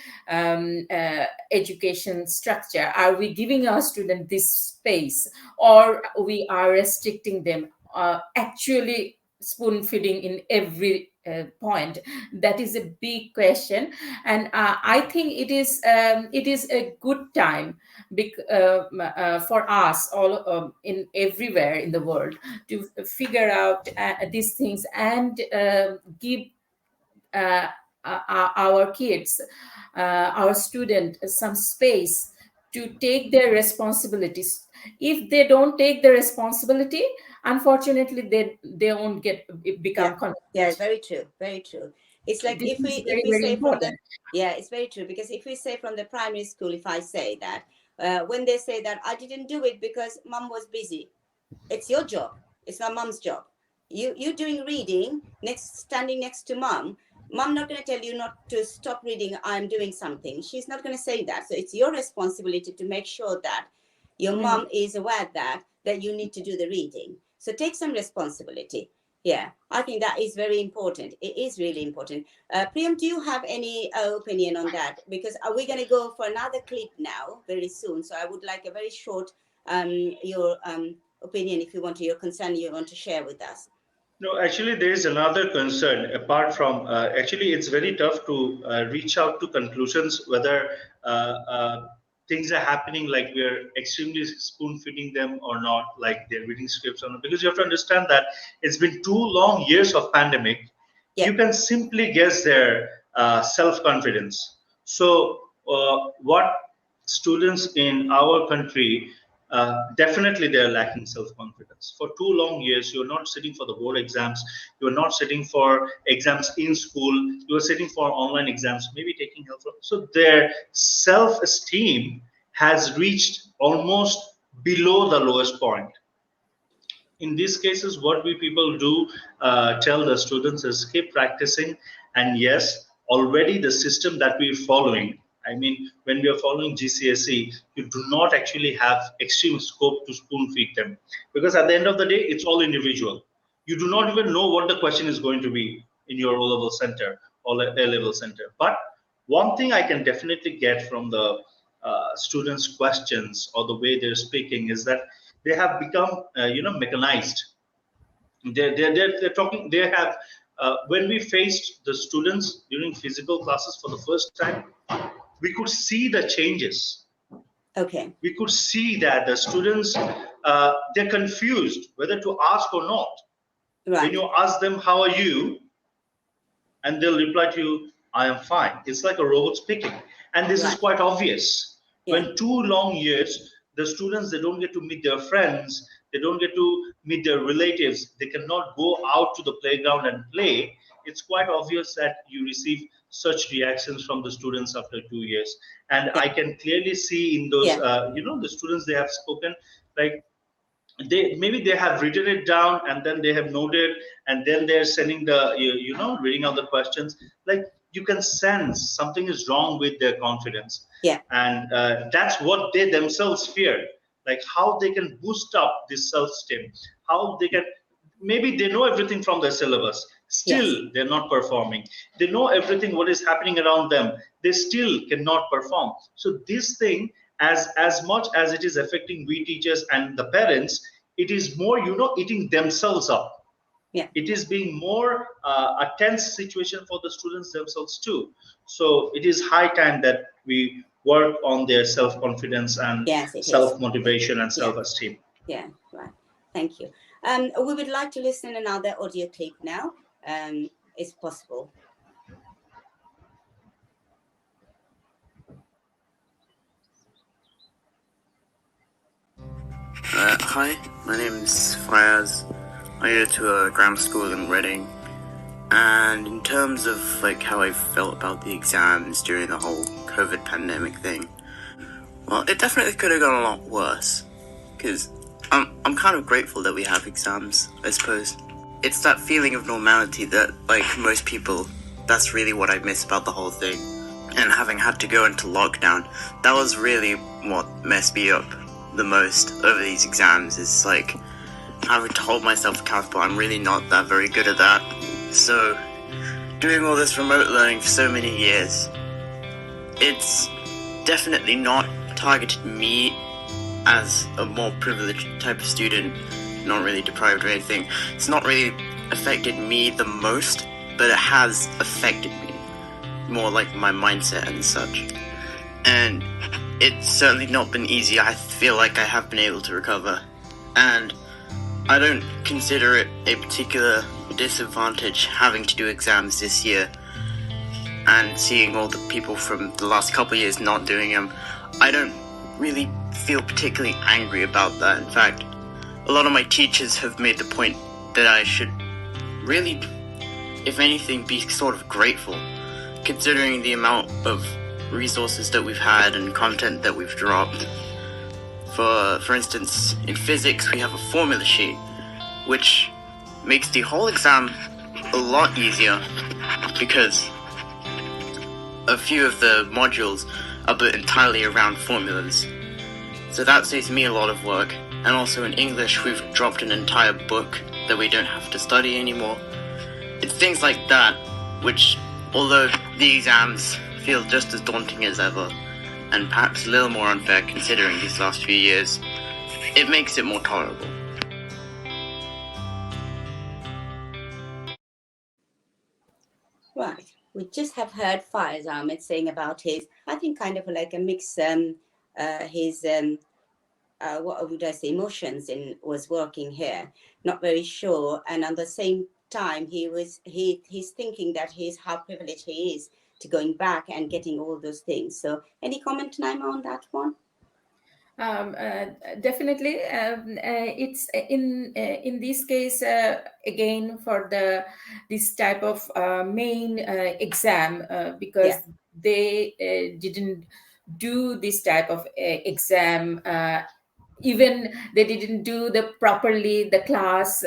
education structure, are we giving our students this space, or we are restricting them, actually spoon feeding in every point? That is a big question, and I think it is a good time for us all, in everywhere in the world, to figure out these things and give uh, our kids, our student, some space to take their responsibilities. If they don't take the responsibility, unfortunately, they won't become confident. Yeah, very true, very true. It's like This is if very, we very say from the, important. yeah, it's very true, because if we say from the primary school, if I say that, when they say that I didn't do it because mom was busy, it's your job. It's not mom's job. You doing reading standing next to mom. Mom not going to tell you not to stop reading. I'm doing something. She's not going to say that. So it's your responsibility to make sure that your mom is aware that you need to do the reading. So take some responsibility. Yeah, I think that is very important. It is really important. Priyam, do you have any opinion on that? Because we're going to go for another clip now very soon. So I would like a very short your opinion, if you want to, your concern you want to share with us. No, actually, there is another concern apart from actually, it's very tough to reach out to conclusions whether things are happening like we're extremely spoon feeding them or not, like they're reading scripts or not, because you have to understand that it's been 2 long years of pandemic. Yeah. You can simply guess their self confidence. So, what students in our country definitely they're lacking self-confidence. For 2 long years, you're not sitting for the board exams, you're not sitting for exams in school, you're sitting for online exams, maybe taking help from. So their self-esteem has reached almost below the lowest point. In these cases, what we people do tell the students is keep practicing. And yes, already the system that we're following, I mean, when we are following GCSE, you do not actually have extreme scope to spoon feed them, because at the end of the day, it's all individual. You do not even know what the question is going to be in your O-level center or A-level center. But one thing I can definitely get from the students' questions or the way they're speaking is that they have become, mechanized. They're talking. They have. When we faced the students during physical classes for the first time, we could see the changes. Okay. We could see that the students they're confused whether to ask or not. Right. When you ask them, "How are you?" and they'll reply to you, "I am fine." It's like a robot speaking, and this is quite obvious. Yeah. When 2 long years, the students they don't get to meet their friends, they don't get to meet their relatives, they cannot go out to the playground and play. It's quite obvious that you receive such reactions from the students after 2 years, and I can clearly see in those, the students they have spoken, like they have written it down and then they have noted and then they're sending the reading out the questions, like you can sense something is wrong with their confidence. Yeah. And that's what they themselves fear, like how they can boost up this self-esteem, how they can, maybe they know everything from their syllabus, still they're not performing. They know everything what is happening around them, they still cannot perform. So this thing, as much as it is affecting we teachers and the parents, it is more eating themselves up. Yeah. It is being more a tense situation for the students themselves too. So it is high time that we work on their self-confidence and self-motivation and self-esteem. Yeah, right. Thank you. We would like to listen another audio clip now, if possible. Hi, my name is Fayaz. I go to a grammar school in Reading. And in terms of how I felt about the exams during the whole COVID pandemic thing, well, it definitely could have gone a lot worse. Because I'm kind of grateful that we have exams, I suppose. it's that feeling of normality that, like most people, that's really what I miss about the whole thing. And having had to go into lockdown, that was really what messed me up the most over these exams, is like having to hold myself accountable. I'm really not that very good at that. So doing all this remote learning for so many years, it's definitely not targeted me as a more privileged type of student, not really deprived or anything. It's not really affected me the most, but it has affected me more, like my mindset and such. And it's certainly not been easy. I feel like I have been able to recover, and I don't consider it a particular disadvantage having to do exams this year and seeing all the people from the last couple of years not doing them. I don't really feel particularly angry about that. In fact, a lot of my teachers have made the point that I should really, if anything, be sort of grateful, considering the amount of resources that we've had and content that we've dropped. For instance, in physics, we have a formula sheet, which makes the whole exam a lot easier because a few of the modules are built entirely around formulas. So that saves me a lot of work. And also in English, we've dropped an entire book that we don't have to study anymore. It's things like that, which, although the exams feel just as daunting as ever, and perhaps a little more unfair considering these last few years, it makes it more tolerable. Right. We just have heard Faiz Ahmed saying about his, I think, kind of like a mix, his, what would I say, emotions in was working here. Not very sure. And at the same time, he's thinking that he's how privileged he is to going back and getting all those things. So any comment, Naima, on that one? Definitely, it's in this case again for this type of main exam because they didn't do this type of exam. Even they didn't do the class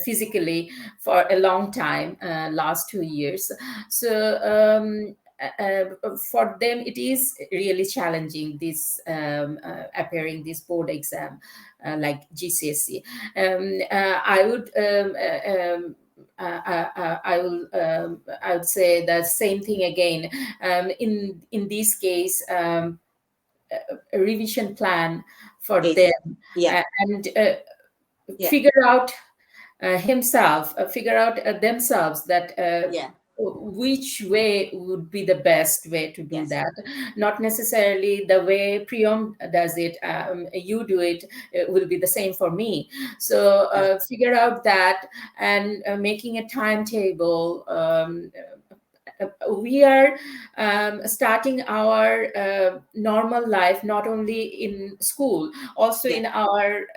physically for a long time, last 2 years. So for them it is really challenging, this appearing this board exam like GCSE. I would I would say the same thing again. In this case, a revision plan for them, and figure out figure out themselves that which way would be the best way to do that. Not necessarily the way Priyom does it, you do it, will be the same for me. So figure out that, and making a timetable. We are starting our normal life not only in school, also in our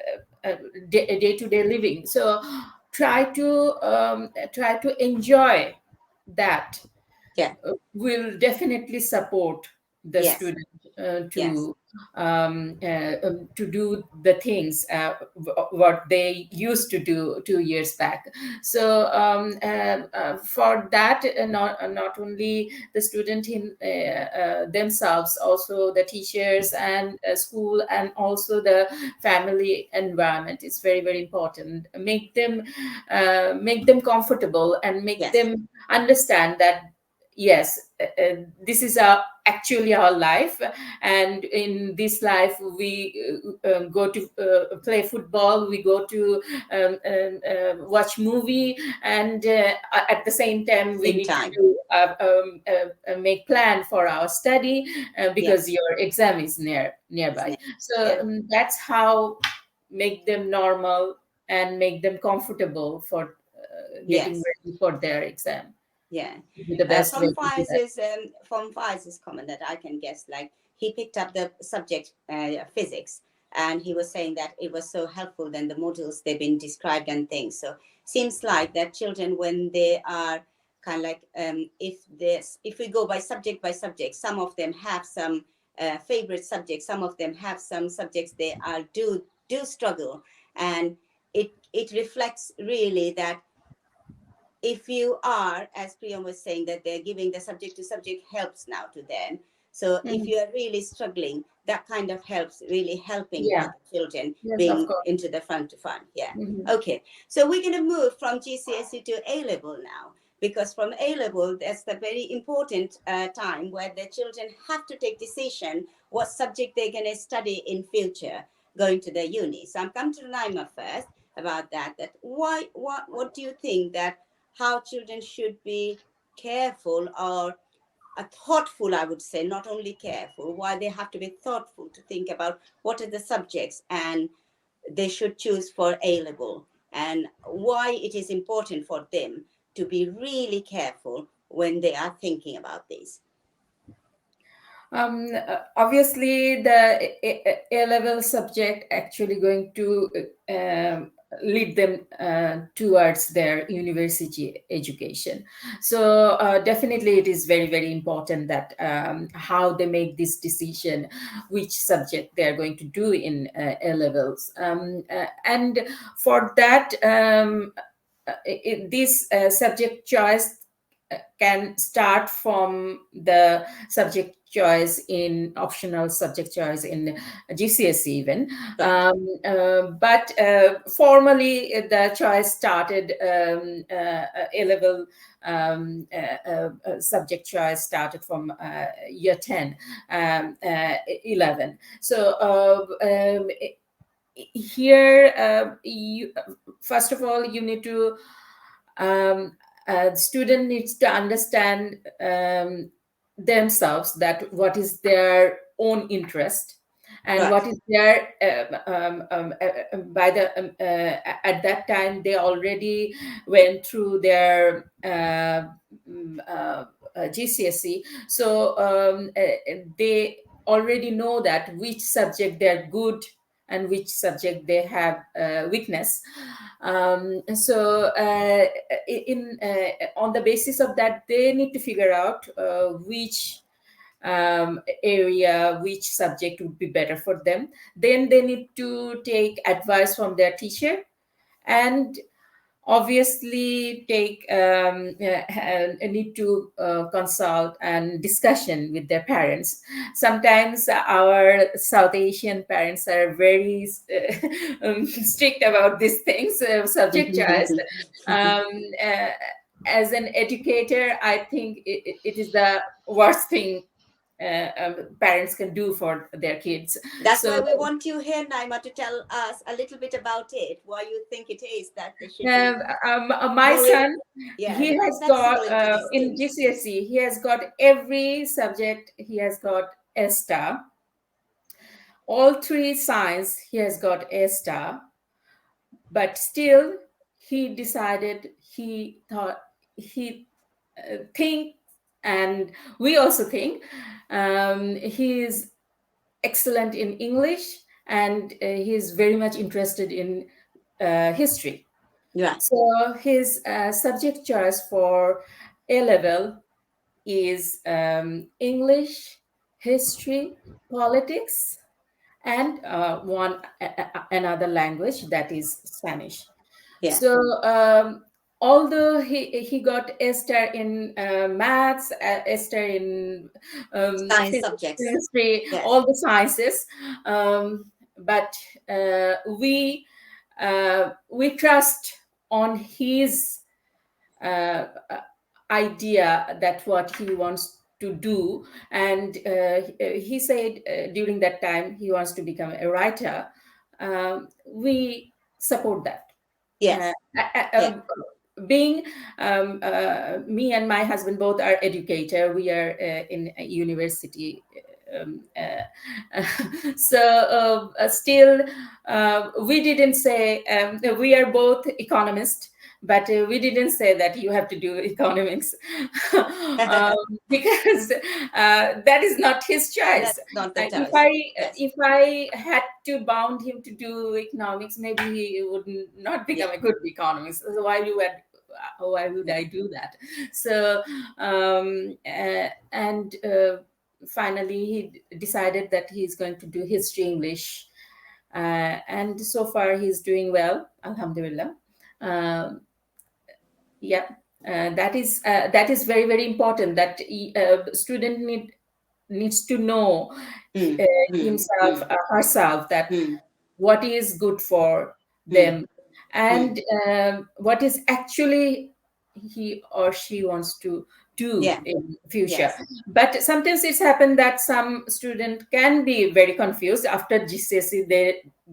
day-to-day living. So try to enjoy that. Will definitely support the student to do the things what they used to do 2 years back. So for that, not only the student in themselves, also the teachers and school, and also the family environment is very, very important. Make them comfortable, and make them understand that yes, this is actually our life, and in this life we go to play football, we go to watch movie, and at the same time we need to make plan for our study because your exam is nearby. So that's how make them normal and make them comfortable for getting ready for their exam. The best From Faiz's comment that I can guess, like he picked up the subject physics, and he was saying that it was so helpful than the modules they've been described and things. So seems like that children, when they are kind of like if we go by subject, some of them have some favorite subjects, some of them have some subjects they are do struggle, and it reflects really that if you are, as Priyom was saying, that they're giving the subject to subject helps now to them. So if you are really struggling, that kind of helps, really helping Yeah. other children Yes, of being course. into the front to front. Yeah. Mhm. Okay. So we're going to move from GCSE to A level now, because from A level, that's the very important time where the children have to take decision what subject they're going to study in future going to the uni. So I'm coming to Naima first about that. That why, what do you think that how children should be careful or thoughtful, I would say, not only careful, why they have to be thoughtful to think about what are the subjects and they should choose for A level, and why it is important for them to be really careful when they are thinking about this. Obviously, the A-level subject actually going to lead them towards their university education. So definitely it is very, very important that how they make this decision, which subject they are going to do in A-levels. And for that, this subject choice can start from the subject choice in optional subject choice in GCSE even. But formally the choice started A-level subject choice started from year 10, 11. So here first of all you need to student needs to understand themselves, that what is their own interest and Right. what is their by the at that time they already went through their GCSE, so they already know that which subject they're good and which subject they have weakness. So in on the basis of that, they need to figure out which area, which subject would be better for them. Then they need to take advice from their teacher, and obviously take need to consult and discussion with their parents. Sometimes our South Asian parents are very strict about these things, subject choice. um, uh, as an educator, I think it is the worst thing parents can do for their kids. That's So why we want you here, Naima, to tell us a little bit about it, why you think it is that they should be my more, son, yeah, he more has flexible got into these in things. GCSE, he has got every subject, he has got A star. All three science, he has got A star. But still, he decided, he thought, he think, and we also think he is excellent in English, and he is very much interested in history. Yeah. So his subject choice for A level is English, history, politics, and another language, that is Spanish. Yeah. So although he got A star in maths, A star in Science physics, subjects. chemistry, Yeah. all the sciences, but we trust on his uh, idea that what he wants to do, and he said during that time he wants to become a writer. We support that. Yes. Yeah. Being me and my husband both are educator, we are in a university, so still we didn't say we are both economists, but we didn't say that you have to do economics, um, because that is not his choice. That's not the If choice. I Yes. if I had to bound him to do economics, maybe he would not become Yeah. a good economist. So why would I do that? So and finally he decided that he's going to do history, English, and so far he's doing well, alhamdulillah. Yeah, that is very, very important, that student needs to know himself, herself, that what is good for them, and what is actually he or she wants to do Yeah. in future. Yes. But sometimes it's happened that some student can be very confused after GCSE.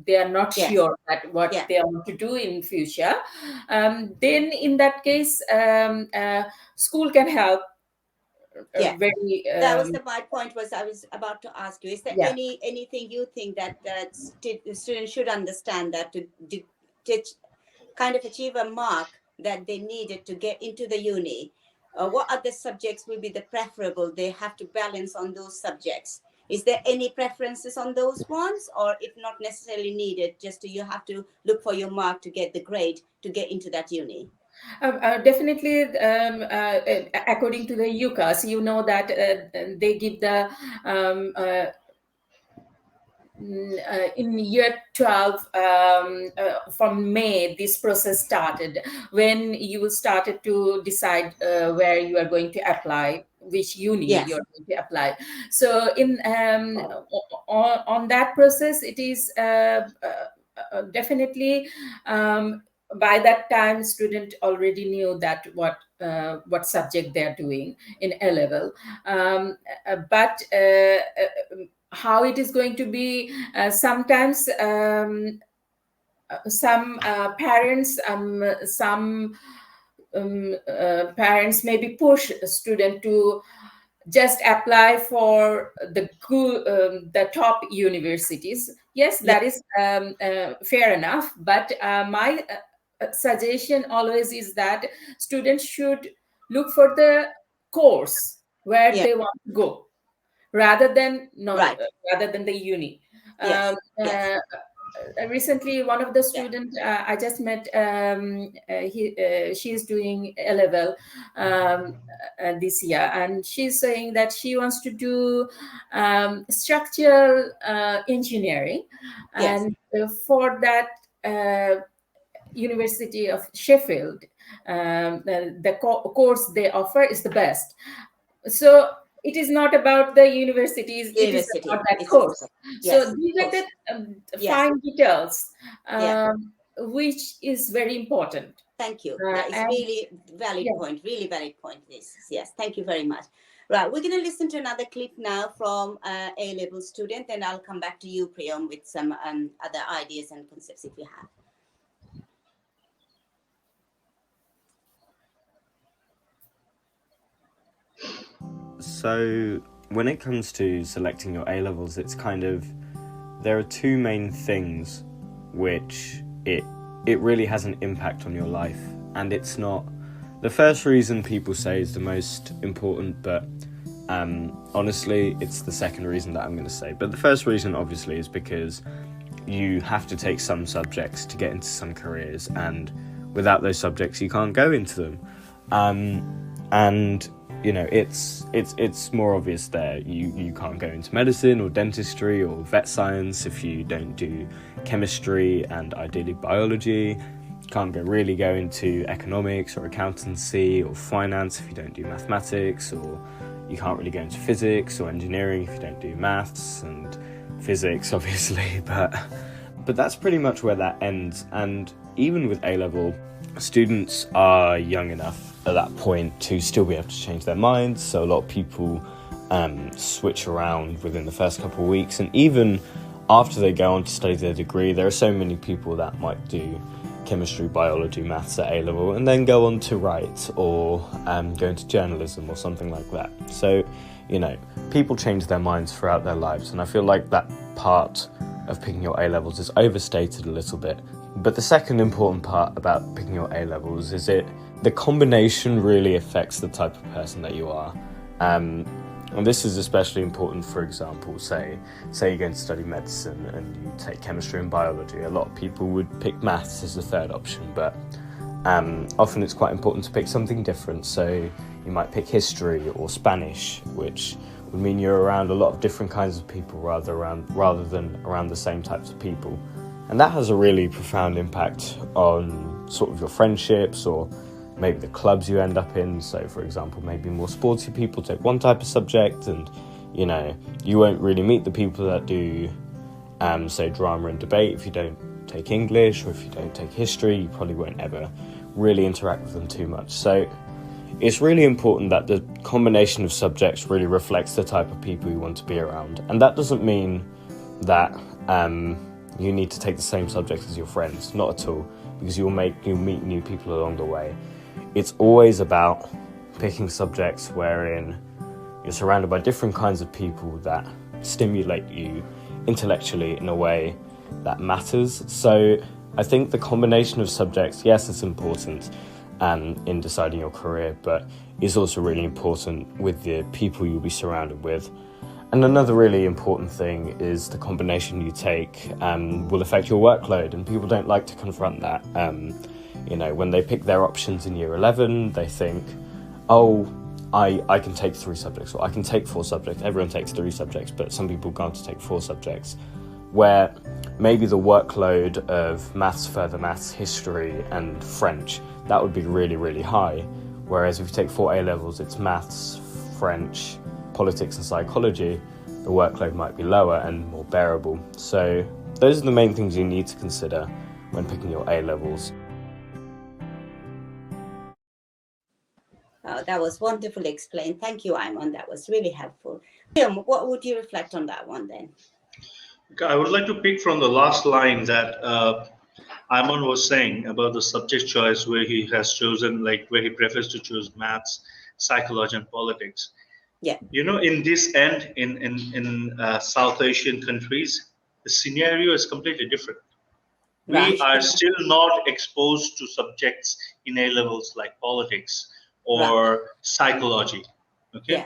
They are not Yes. sure that what Yeah. they want to do in future. Then in that case, school can help. Yeah. Very That was my point. Was I was about to ask you: is there Yeah. anything you think that students should understand that to kind of achieve a mark that they needed to get into the uni? What other subjects will be the preferable? They have to balance on those subjects. Is there any preferences on those ones, or if not necessarily needed, just you have to look for your mark to get the grade to get into that uni? Definitely, according to the UCAS, you know that they give the in year 12, from May, this process started, when you started to decide where you are going to apply, which uni Yes. you're going to apply. So in on that process, it is definitely, by that time student already knew that what subject they are doing in A level, but how it is going to be, sometimes some parents parents maybe push a student to just apply for the top universities. Yes, that is fair enough, but my suggestion always is that students should look for the course where Yeah. they want to go, rather than Right. rather than the uni. Yes. Yes. Recently, one of the students I just met, she is doing A level this year, and she's saying that she wants to do structural engineering, Yes. and for that, University of Sheffield, the course they offer is the best. So it is not about the universities, it is University. about that It's course. yes, So these are course. the Yes. fine details, Yeah. which is very important. Thank you. That is And really valid yeah. point. Really valid point. Yes. Thank you very much. Right. We're going to listen to another clip now from A level student, and I'll come back to you, Priyom, with some other ideas and concepts if you have. So when it comes to selecting your A levels, it's kind of, there are two main things which it really has an impact on your life, and it's not the first reason people say is the most important, but honestly it's the second reason that I'm going to say. But the first reason obviously is because you have to take some subjects to get into some careers, and without those subjects you can't go into them. And you know, it's more obvious there. You can't go into medicine or dentistry or vet science if you don't do chemistry and ideally biology. You can't really go into economics or accountancy or finance if you don't do mathematics, or you can't really go into physics or engineering if you don't do maths and physics, obviously. But that's pretty much where that ends. And even with A-level, students are young enough at that point to still be able to change their minds. So a lot of people switch around within the first couple of weeks, and even after they go on to study their degree, there are so many people that might do chemistry, biology, maths at A-level and then go on to write or go into journalism or something like that. So, you know, people change their minds throughout their lives, and I feel like that part of picking your A-levels is overstated a little bit. But the second important part about picking your A-levels is the combination really affects the type of person that you are. And this is especially important, for example, say you're going to study medicine and you take chemistry and biology. A lot of people would pick maths as the third option, but often it's quite important to pick something different. So you might pick history or Spanish, which would mean you're around a lot of different kinds of people rather than around the same types of people. And that has a really profound impact on sort of your friendships or maybe the clubs you end up in. So, for example, maybe more sporty people take one type of subject and, you know, you won't really meet the people that do, say, drama and debate if you don't take English, or if you don't take history, you probably won't ever really interact with them too much. So it's really important that the combination of subjects really reflects the type of people you want to be around. And that doesn't mean that you need to take the same subject as your friends, not at all, because you'll meet new people along the way. It's always about picking subjects wherein you're surrounded by different kinds of people that stimulate you intellectually in a way that matters. So I think the combination of subjects, yes, it's important in deciding your career, but it's also really important with the people you'll be surrounded with. And another really important thing is the combination you take will affect your workload, and people don't like to confront that. You know, when they pick their options in year 11, they think, oh, I can take 3 subjects, or I can take 4 subjects. Everyone takes 3 subjects, but some people go on to take 4 subjects, where maybe the workload of maths, further maths, history, and French, that would be really, really high. Whereas if you take 4 A-levels, it's maths, French, politics, and psychology, the workload might be lower and more bearable. So those are the main things you need to consider when picking your A-levels. Oh, that was wonderfully explained. Thank you, Aymaan. That was really helpful. Priyom, what would you reflect on that one then? I would like to pick from the last line that Aymaan was saying about the subject choice, where he has chosen, like where he prefers to choose maths, psychology, and politics. Yeah. You know, in this end, in South Asian countries, the scenario is completely different. Right. We are still not exposed to subjects in A levels like politics or psychology. Okay,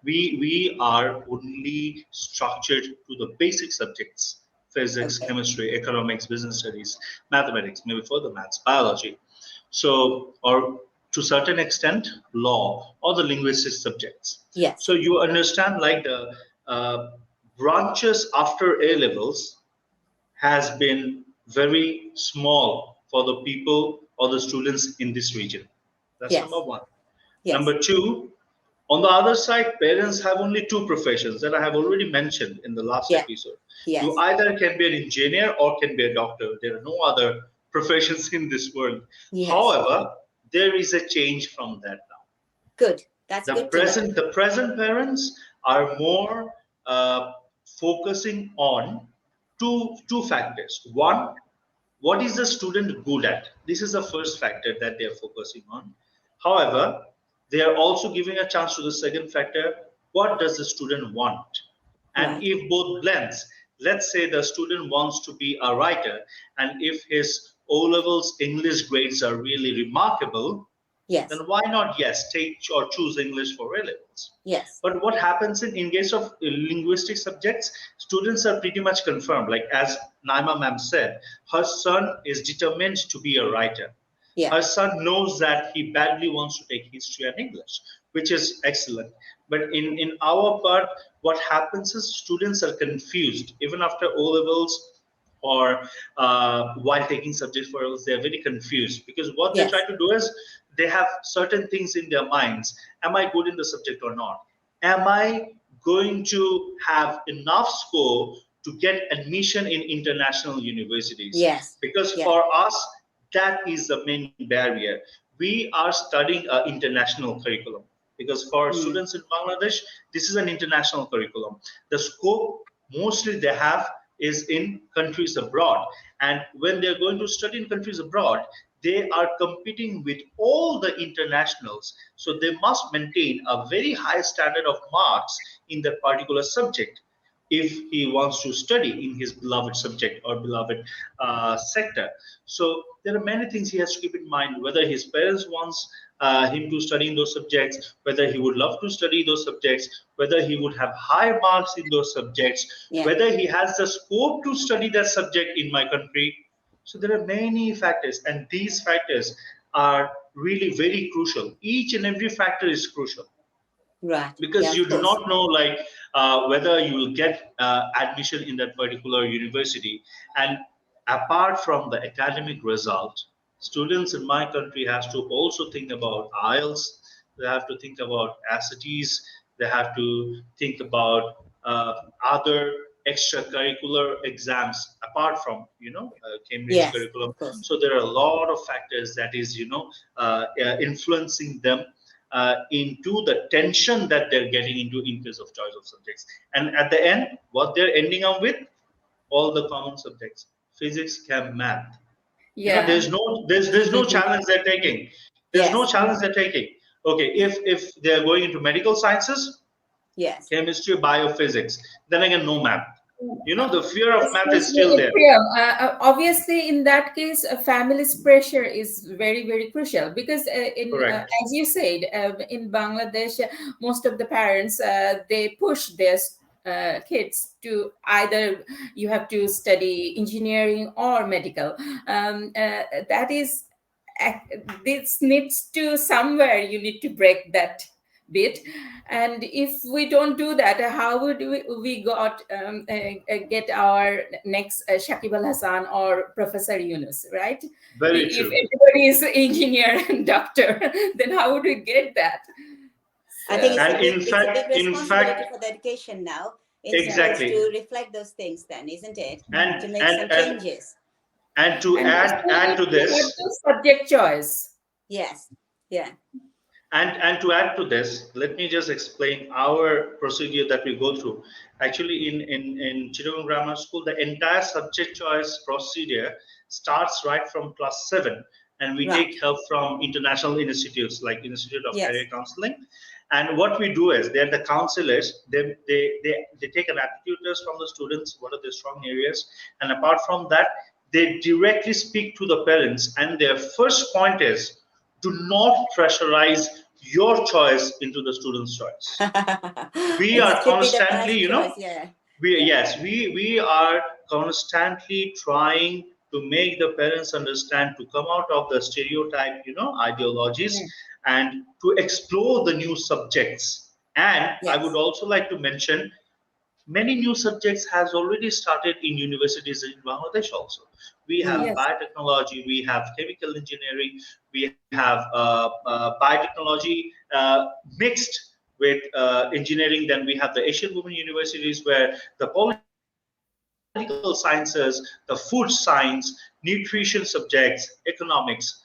we are only structured to the basic subjects: physics, chemistry, economics, business studies, mathematics, maybe further maths, biology. So, or to certain extent, law or the linguistic subjects. Yes. So you understand, like the branches after A levels has been very small for the people or the students in this region. That's number one. Yes. Number two, on the other side, parents have only 2 professions that I have already mentioned in the last episode. Yes. You either can be an engineer or can be a doctor. There are no other professions in this world. Yes. However, there is a change from that now. Good. That's the good present the present parents are more focusing on two factors. One, what is the student good at? This is the first factor that they are focusing on. However, they are also giving a chance to the second factor: what does the student want? And if both blends, let's say the student wants to be a writer, and if his O-levels English grades are really remarkable, then why not, take or choose English for A-levels? Yes. But what happens in case of linguistic subjects, students are pretty much confirmed. Like as Naima ma'am said, her son is determined to be a writer. Yeah. Her son knows that he badly wants to take history and English, which is excellent. But in our part, what happens is students are confused. Even after O-levels or while taking subjects for O-levels, they're very confused, because what they try to do is they have certain things in their minds. Am I good in the subject or not? Am I going to have enough score to get admission in international universities? Yes. Because for us, that is the main barrier. We are studying an international curriculum, because for students in Bangladesh, this is an international curriculum. The scope mostly they have is in countries abroad. And when they're going to study in countries abroad, they are competing with all the internationals. So they must maintain a very high standard of marks in that particular subject if he wants to study in his beloved subject or beloved sector. So there are many things he has to keep in mind: whether his parents wants him to study in those subjects, whether he would love to study those subjects, whether he would have high marks in those subjects, whether he has the scope to study that subject in my country. So there are many factors, and these factors are really very crucial. Each and every factor is crucial. Right. because Yeah, you of do course. not know like whether you will get admission in that particular university. And apart from the academic result, students in my country has to also think about IELTS. They have to think about SATs. They have to think about other extracurricular exams apart from Cambridge Yes, curriculum. of course. So there are a lot of factors that is influencing them into the tension that they're getting into in case of choice of subjects. And at the end, what they're ending up with, all the common subjects, physics, chem, math. Yeah. There's no challenge they're taking. There's no Yes, challenge they're taking. Okay, if they're going into medical sciences, yes. chemistry, biophysics, then again no math. The fear of math is Excuse still me, there. Priyam. Obviously, in that case, a family's pressure is very, very crucial because, Correct. as you said, in Bangladesh, most of the parents they push their kids to either you have to study engineering or medical. That is, this needs to somewhere you need to break that bit. And if we don't do that, how would we get our next Shakib Al Hassan or Professor Yunus, right? Very If true. everybody is engineer and doctor, then how would we get that? I think So, it's a And big in it's a big fact, responsibility for the education now in schools exactly. to reflect those things then, isn't it? And To make and some and changes. and to and also add need to to have this, the subject choice. Yes. Yeah. and to add to this, let me just explain our procedure that we go through. Actually, in Chittagong Grammar School, the entire subject choice procedure starts right from class 7, and we Right. take help from international institutes like Institute of Yes. Career Counseling. And what we do is, they're the counselors. They take an aptitude test from the students. What are their strong areas? And apart from that, they directly speak to the parents. And their first point is, do not pressurize your choice into the student's choice. We It are should be the constantly, first choice. Yeah. we Yeah. yes, we are constantly trying to make the parents understand to come out of the stereotype, ideologies, and to explore the new subjects. And I would Yes. also like to mention, many new subjects has already started in universities in Bangladesh also. We have Mm. Yes. biotechnology, we have chemical engineering, we have biotechnology mixed with engineering. Then we have the Asian women universities where the political sciences, the food science, nutrition subjects, economics,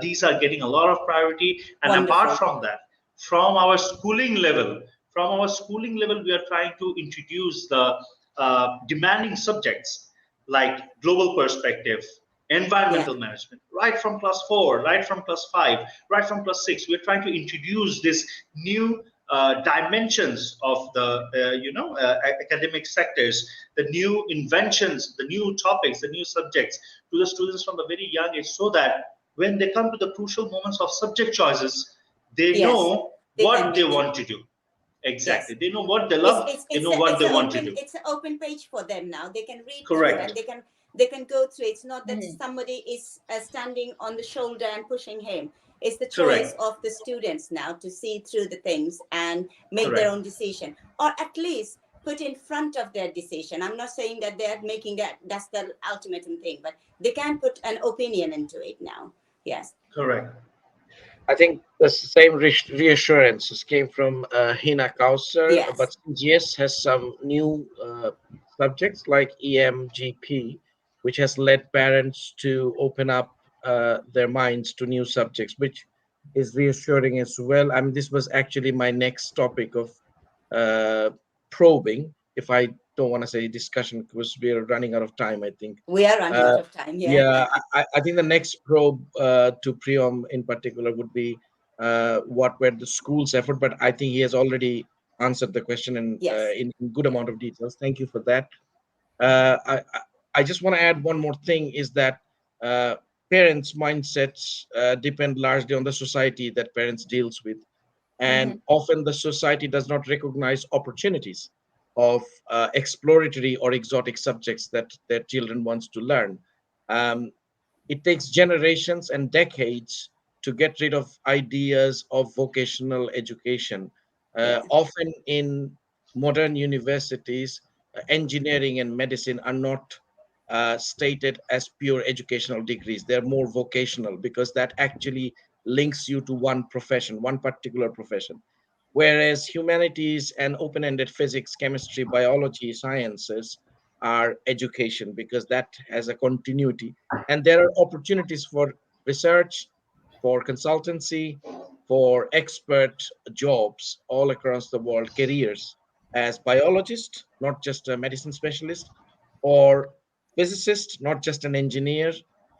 these are getting a lot of priority. And apart from that, Wonderful. from our schooling level, we are trying to introduce the demanding subjects like global perspective, Yeah. environmental management, right from class 4, right from class 5, right from class 6. We're trying to introduce this new dimensions of the academic sectors, the new inventions, the new topics, the new subjects to the students from a very young age, so that when they come to the crucial moments of subject choices, they Yes. know They can what they make it. want to do. Yes. Exactly. They know what they love, they know what they want to do. It's an open page for them now. They can read through and Correct. they can go through. It's not that Mhm. somebody is standing on the shoulder and pushing him. It's the choice Correct. of the students now to see through the things and make their Correct. own decision, or at least put in front of their decision. I'm not saying that they're making that's the ultimate thing, but they can put an opinion into it now. Yes. Correct. I think the same reassurances came from Hina Kausar, Yes. but CGS has some new subjects like EMGP, which has led parents to open up their minds to new subjects, which is reassuring as well. I mean, this was actually my next topic of uh, probing, if I don't want to say discussion, because we are running out of time, I think. We are running Uh, out of time. Yeah. yeah, I think the next probe to Priyom in particular would be what were the school's effort, but I think he has already answered the question Yes. in good amount of details. Thank you for that. Uh, I, I I just want to add one more thing is that uh, parents' mindsets depend largely on the society that parents deals with, and Mhm. often the society does not recognize opportunities of exploratory or exotic subjects that their children wants to learn. Um, it takes generations and decades to get rid of ideas of vocational education. Yeah. Often in modern universities, engineering and medicine are not stated as pure educational degrees. They're more vocational because that actually links you to one profession, one particular profession. Whereas humanities and open-ended physics, chemistry, biology, sciences are education because that has a continuity. And there are opportunities for research, for consultancy, for expert jobs all across the world, careers as biologist, not just a medicine specialist, or physicist, not just an engineer,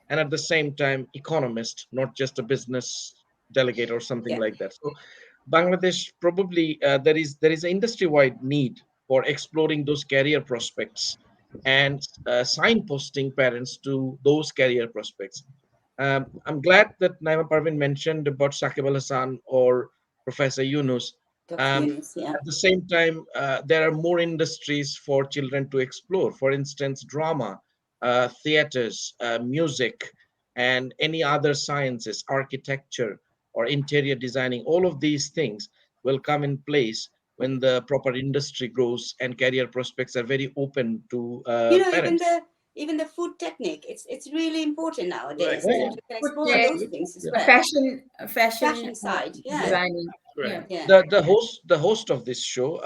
and at the same time, economist, not just a business delegate or something Yeah. like that. So Bangladesh probably there is an industry-wide need for exploring those career prospects and signposting parents to those career prospects. I'm glad that Naima Parvin mentioned about Sakib Al Hassan or Professor Yunus. Dr. Um, Yunus, yeah. at the same time, there are more industries for children to explore. For instance, drama, theaters, music, and any other sciences, architecture, or interior designing. All of these things will come in place when the proper industry grows and career prospects are very open to You know, parents. even the food technique, it's really important Right. nowadays Yeah, that yeah, you can Food explore tech, those absolutely. things as Yeah. well. fashion Fashion side, yeah. Yeah. designing. Right. Yeah. Yeah. The host of this show,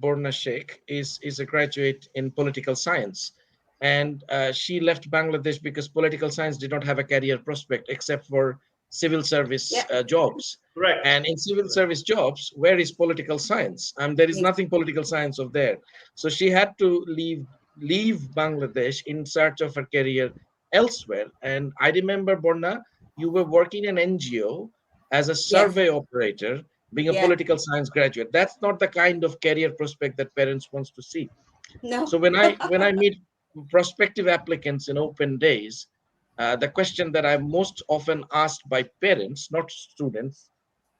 Borna Sheikh, is a graduate in political science, and she left Bangladesh because political science did not have a career prospect except for civil service Yeah. jobs. Correct. And in civil service jobs, where is political science? There is nothing political science of there. So she had to leave Bangladesh in search of a career elsewhere. And I remember, Borna, you were working in an NGO as a Yes. survey operator, being a Yeah. political science graduate. That's not the kind of career prospect that parents wants to see. No. So when I meet prospective applicants in open days, the question that I'm most often asked by parents, not students,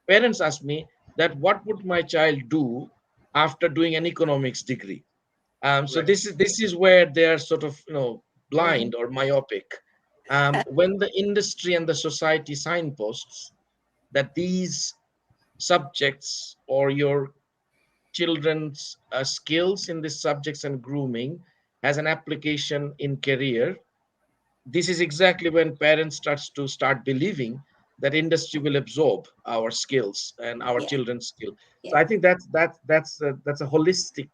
parents ask me that what would my child do after doing an economics degree. So Right. this is where they're sort of Mhm. blind or myopic. When the industry and the society signposts that these subjects or your children's skills in these subjects and grooming has an application in career, this is exactly when parents start believing that industry will absorb our skills and our Yeah. children's skill. So Yeah. I think that's a holistic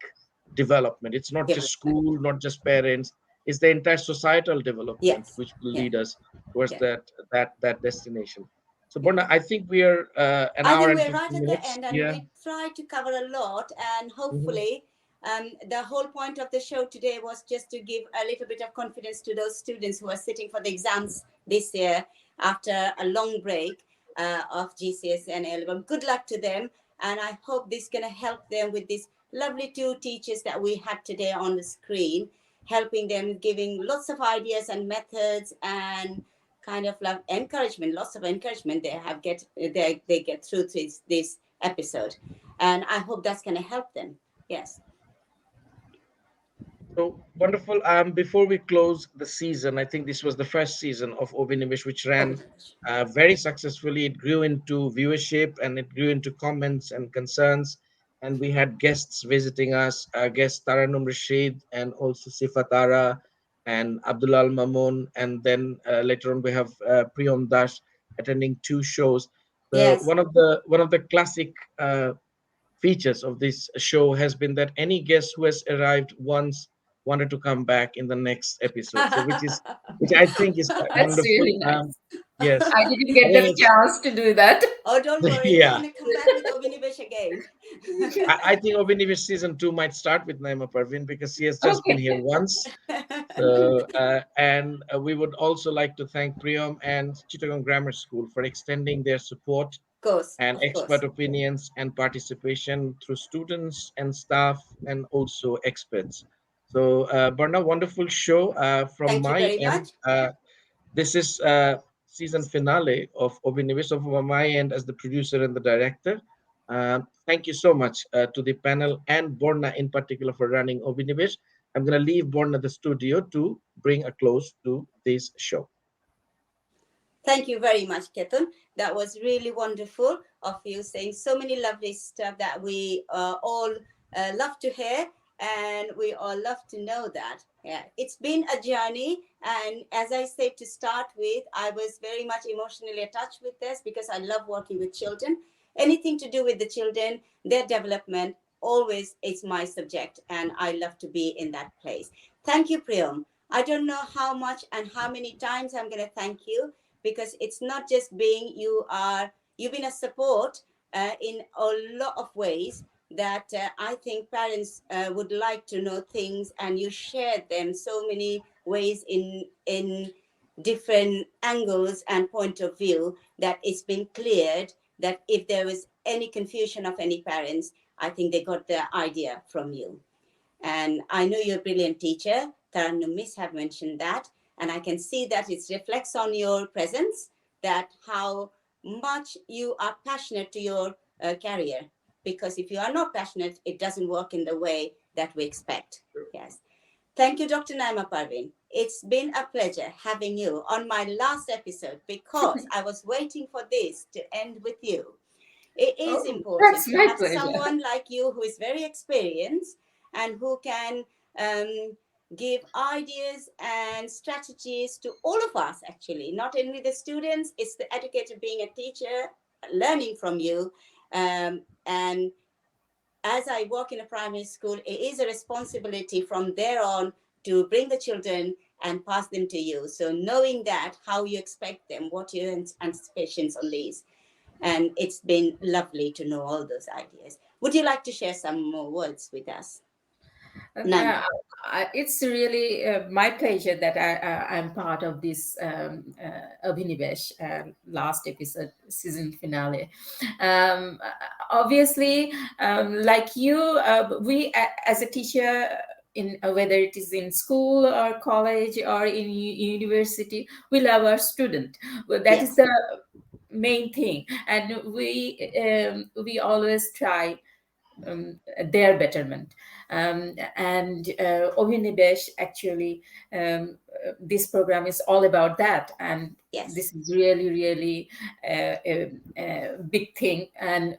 development. It's not just Development. school, not just parents. It's the entire societal development Yes. which will Yeah. lead us towards Yeah. that destination. So Yeah. Borna, I think we are an I hour think and we're 50 right at the minutes. end, and Yeah. we try to cover a lot. And Mhm. hopefully, the whole point of the show today was just to give a little bit of confidence to those students who are sitting for the exams this year after a long break of GCSE and A-level. Good luck to them, and I hope this is going to help them with these lovely two teachers that we had today on the screen, helping them, giving lots of ideas and methods and kind of like encouragement, lots of encouragement they get through this episode, and I hope that's going to help them. Yes. So wonderful. Before we close the season, I think this was the first season of Obhinibesh, which Oh, ran very successfully. It grew into viewership and it grew into comments and concerns. And we had guests visiting us, guest Taranum Rashid and also Sifatara and Abdullah Al Mamun. And then later on we have Priyom Dash attending two shows. The yes. one of the classic features of this show has been that any guest who has arrived once wanted to come back in the next episode. So which I think is quite That's wonderful. really nice. Yes, I didn't I get think the it's chance to do that. Oh, don't worry, we're yeah. going to come back with Obhinibesh again. I think Obhinibesh season 2 might start with Naima Parvin because she has just been Okay. here once. So and we would also like to thank Priyom and Chittagong Grammar School for extending their support and Of expert course. opinions and participation through students and staff and also experts. So, Barna, wonderful show from Thank you my very end. much. This is season finale of Obhinibesh. So from my end as the producer and the director. Thank you so much to the panel and Borna in particular for running Obhinibesh. I'm going to leave Borna the studio to bring a close to this show. Thank you very much, Ketan. That was really wonderful of you saying so many lovely stuff that we all love to hear, and we all love to know that. Yeah, it's been a journey, and as I said to start with, I was very much emotionally attached with this because I love working with children. Anything to do with the children, their development, always is my subject, and I love to be in that place. Thank you, Priyom. I don't know how much and how many times I'm going to thank you, because it's not just being you've been a support in a lot of ways that I think parents would like to know things, and you shared them so many ways in different angles and point of view that it's been cleared that if there was any confusion of any parents, I think they got the idea from you. And I know you're a brilliant teacher. Tarannum Miss have mentioned that. And I can see that it reflects on your presence, that how much you are passionate to your career. Because if you are not passionate, it doesn't work in the way that we expect. Yes. Thank you, Dr. Naima Parvin. It's been a pleasure having you on my last episode, because I was waiting for this to end with you. It is important That's to my have pleasure. someone like you who is very experienced and who can give ideas and strategies to all of us, actually, not only the students. It's the educator being a teacher, learning from you. And as I work in a primary school, it is a responsibility from there on to bring the children and pass them to you. So knowing that, how you expect them, what your anticipations on these. And it's been lovely to know all those ideas. Would you like to share some more words with us? Naima. It's really my pleasure that I'm part of this Obhinibesh last episode, season finale. Obviously, like you, we as a teacher, in whether it is in school or college or in university, we love our student. Well, that is Yes. the main thing, and we always try their betterment. And Obhinibesh, actually, this program is all about that. And Yes. this is really, really a big thing. And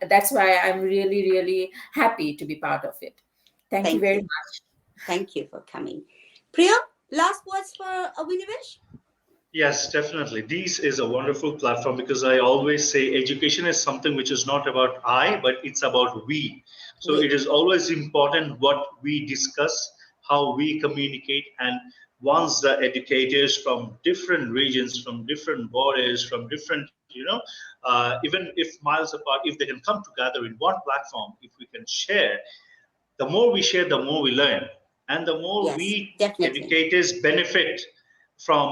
that's why I'm really, really happy to be part of it. Thank you Thank very you. much. Thank you for coming. Priyom, last words for Obhinibesh? Yes, definitely. This is a wonderful platform because I always say education is something which is not about I, but it's about we. So it is always important what we discuss, how we communicate, and once the educators from different regions, from different borders, from different, even if miles apart, if they can come together in one platform, if we can share, the more we share, the more we learn, and the more Yes, we definitely. educators benefit from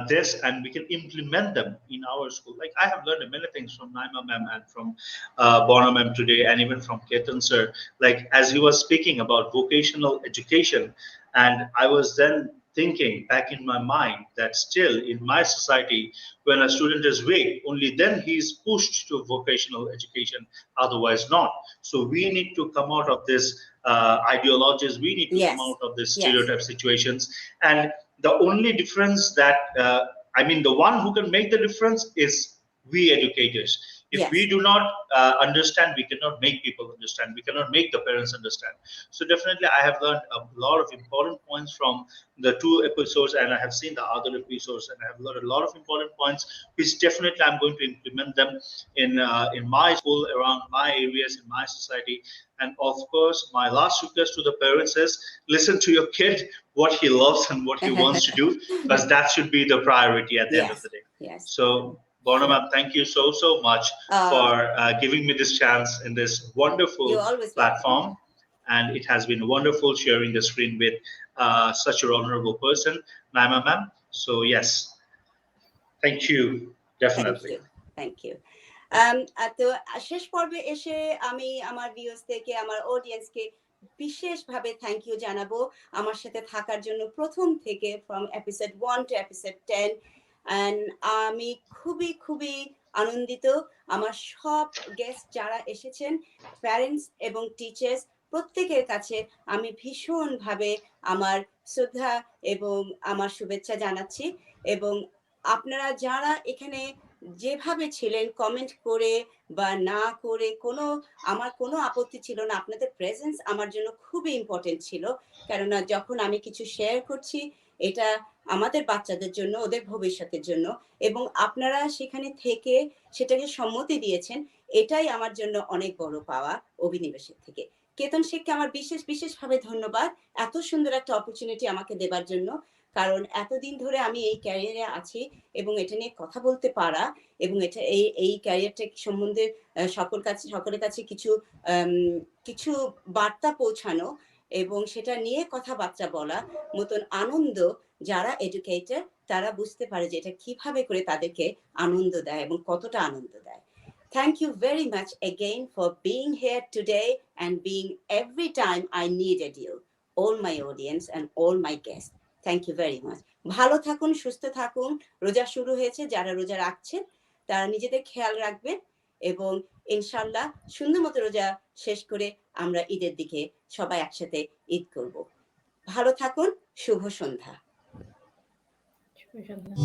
this, and we can implement them in our school. Like I have learned many things from Naima ma'am and from Barna ma'am today, and even from Ketan sir. Like as he was speaking about vocational education, and I was then thinking back in my mind that still in my society, when a student is weak, only then he is pushed to vocational education, otherwise not. So we need to come out of this ideologies. We need to come Yes. out of this Yes. stereotype situations. And the only difference that, the one who can make the difference is we educators. If we Yes. do not understand, we cannot make people understand. We cannot make the parents understand. So definitely, I have learned a lot of important points from the two episodes, and I have seen the other episodes, and I have learned a lot of important points, which definitely I'm going to implement them in my school, around my areas, in my society. And of course, my last request to the parents is listen to your kid, what he loves and what he wants to do, because that should be the priority at the end of Yes. the day. Yes. So, Bonamam, thank you so much for giving me this chance in this You're wonderful always welcome. platform. And it has been wonderful sharing the screen with such a honorable person, Naima ma'am. So, yes, thank you, Thank definitely. you. Thank you. তো শেষ পর্বে এসে আমি আমার viewers থেকে, আমার অডিয়েন্সকে বিশেষভাবে thank you জানাবো আমার সাথে থাকার জন্য প্রথম থেকে, from episode 1 to episode 10। And আমি খুবই খুবই আনন্দিত। আমার সব গেস্ট যারা এসেছেন, প্যারেন্টস এবং টিচার্স, প্রত্যেকের কাছে আমি ভীষণভাবে আমার শ্রদ্ধা এবং আমার শুভেচ্ছা জানাচ্ছি। এবং আপনারা যারা এখানে যেভাবে ছিলেন, কমেন্ট করে বা না করে, আমার কোনো আপত্তি ছিল না। আপনাদের প্রেজেন্স আমার জন্য খুবই ইম্পর্টেন্ট ছিল, কেননা যখন আমি কিছু শেয়ার করছি এটা আমাদের বাচ্চাদের জন্য, ওদের ভবিষ্যতের জন্য, এবং আপনারা সেখানে থেকে সেটাকে সম্মতি দিয়েছেন, এটাই আমার জন্য অনেক বড় পাওয়া অভিনিবেশের থেকে। কেতন শেখকে আমার বিশেষভাবে ধন্যবাদ এত সুন্দর একটা অপরচুনিটি আমাকে দেবার জন্য, কারণ এতদিন ধরে আমি এই ক্যারিয়ারে আছি এবং এটা নিয়ে কথা বলতে পারা এবং এটা এই ক্যারিয়ারটা সম্বন্ধে সকলের কাছে কিছু বার্তা পৌঁছানো এবং সেটা নিয়ে কথাবার্তা বলা মতন আনন্দ, যারা এডুকেটর তারা বুঝতে পারে যে এটা কিভাবে করে তাদেরকে আনন্দ দেয় এবং কতটা আনন্দ দেয়। Thank you very much again for being here today and being every time I needed you, all my audience and all my guests. Thank you very much. ভালো থাকুন, সুস্থ থাকুন। রোজা শুরু হয়েছে, যারা রোজা রাখছেন তারা নিজেদের খেয়াল রাখবেন এবং ইনশাআল্লাহ সুন্দর মতো রোজা শেষ করে আমরা ঈদের দিকে সবাই একসাথে ঈদ করব। ভালো থাকুন, শুভ সন্ধ্যা। শুভ সন্ধ্যা।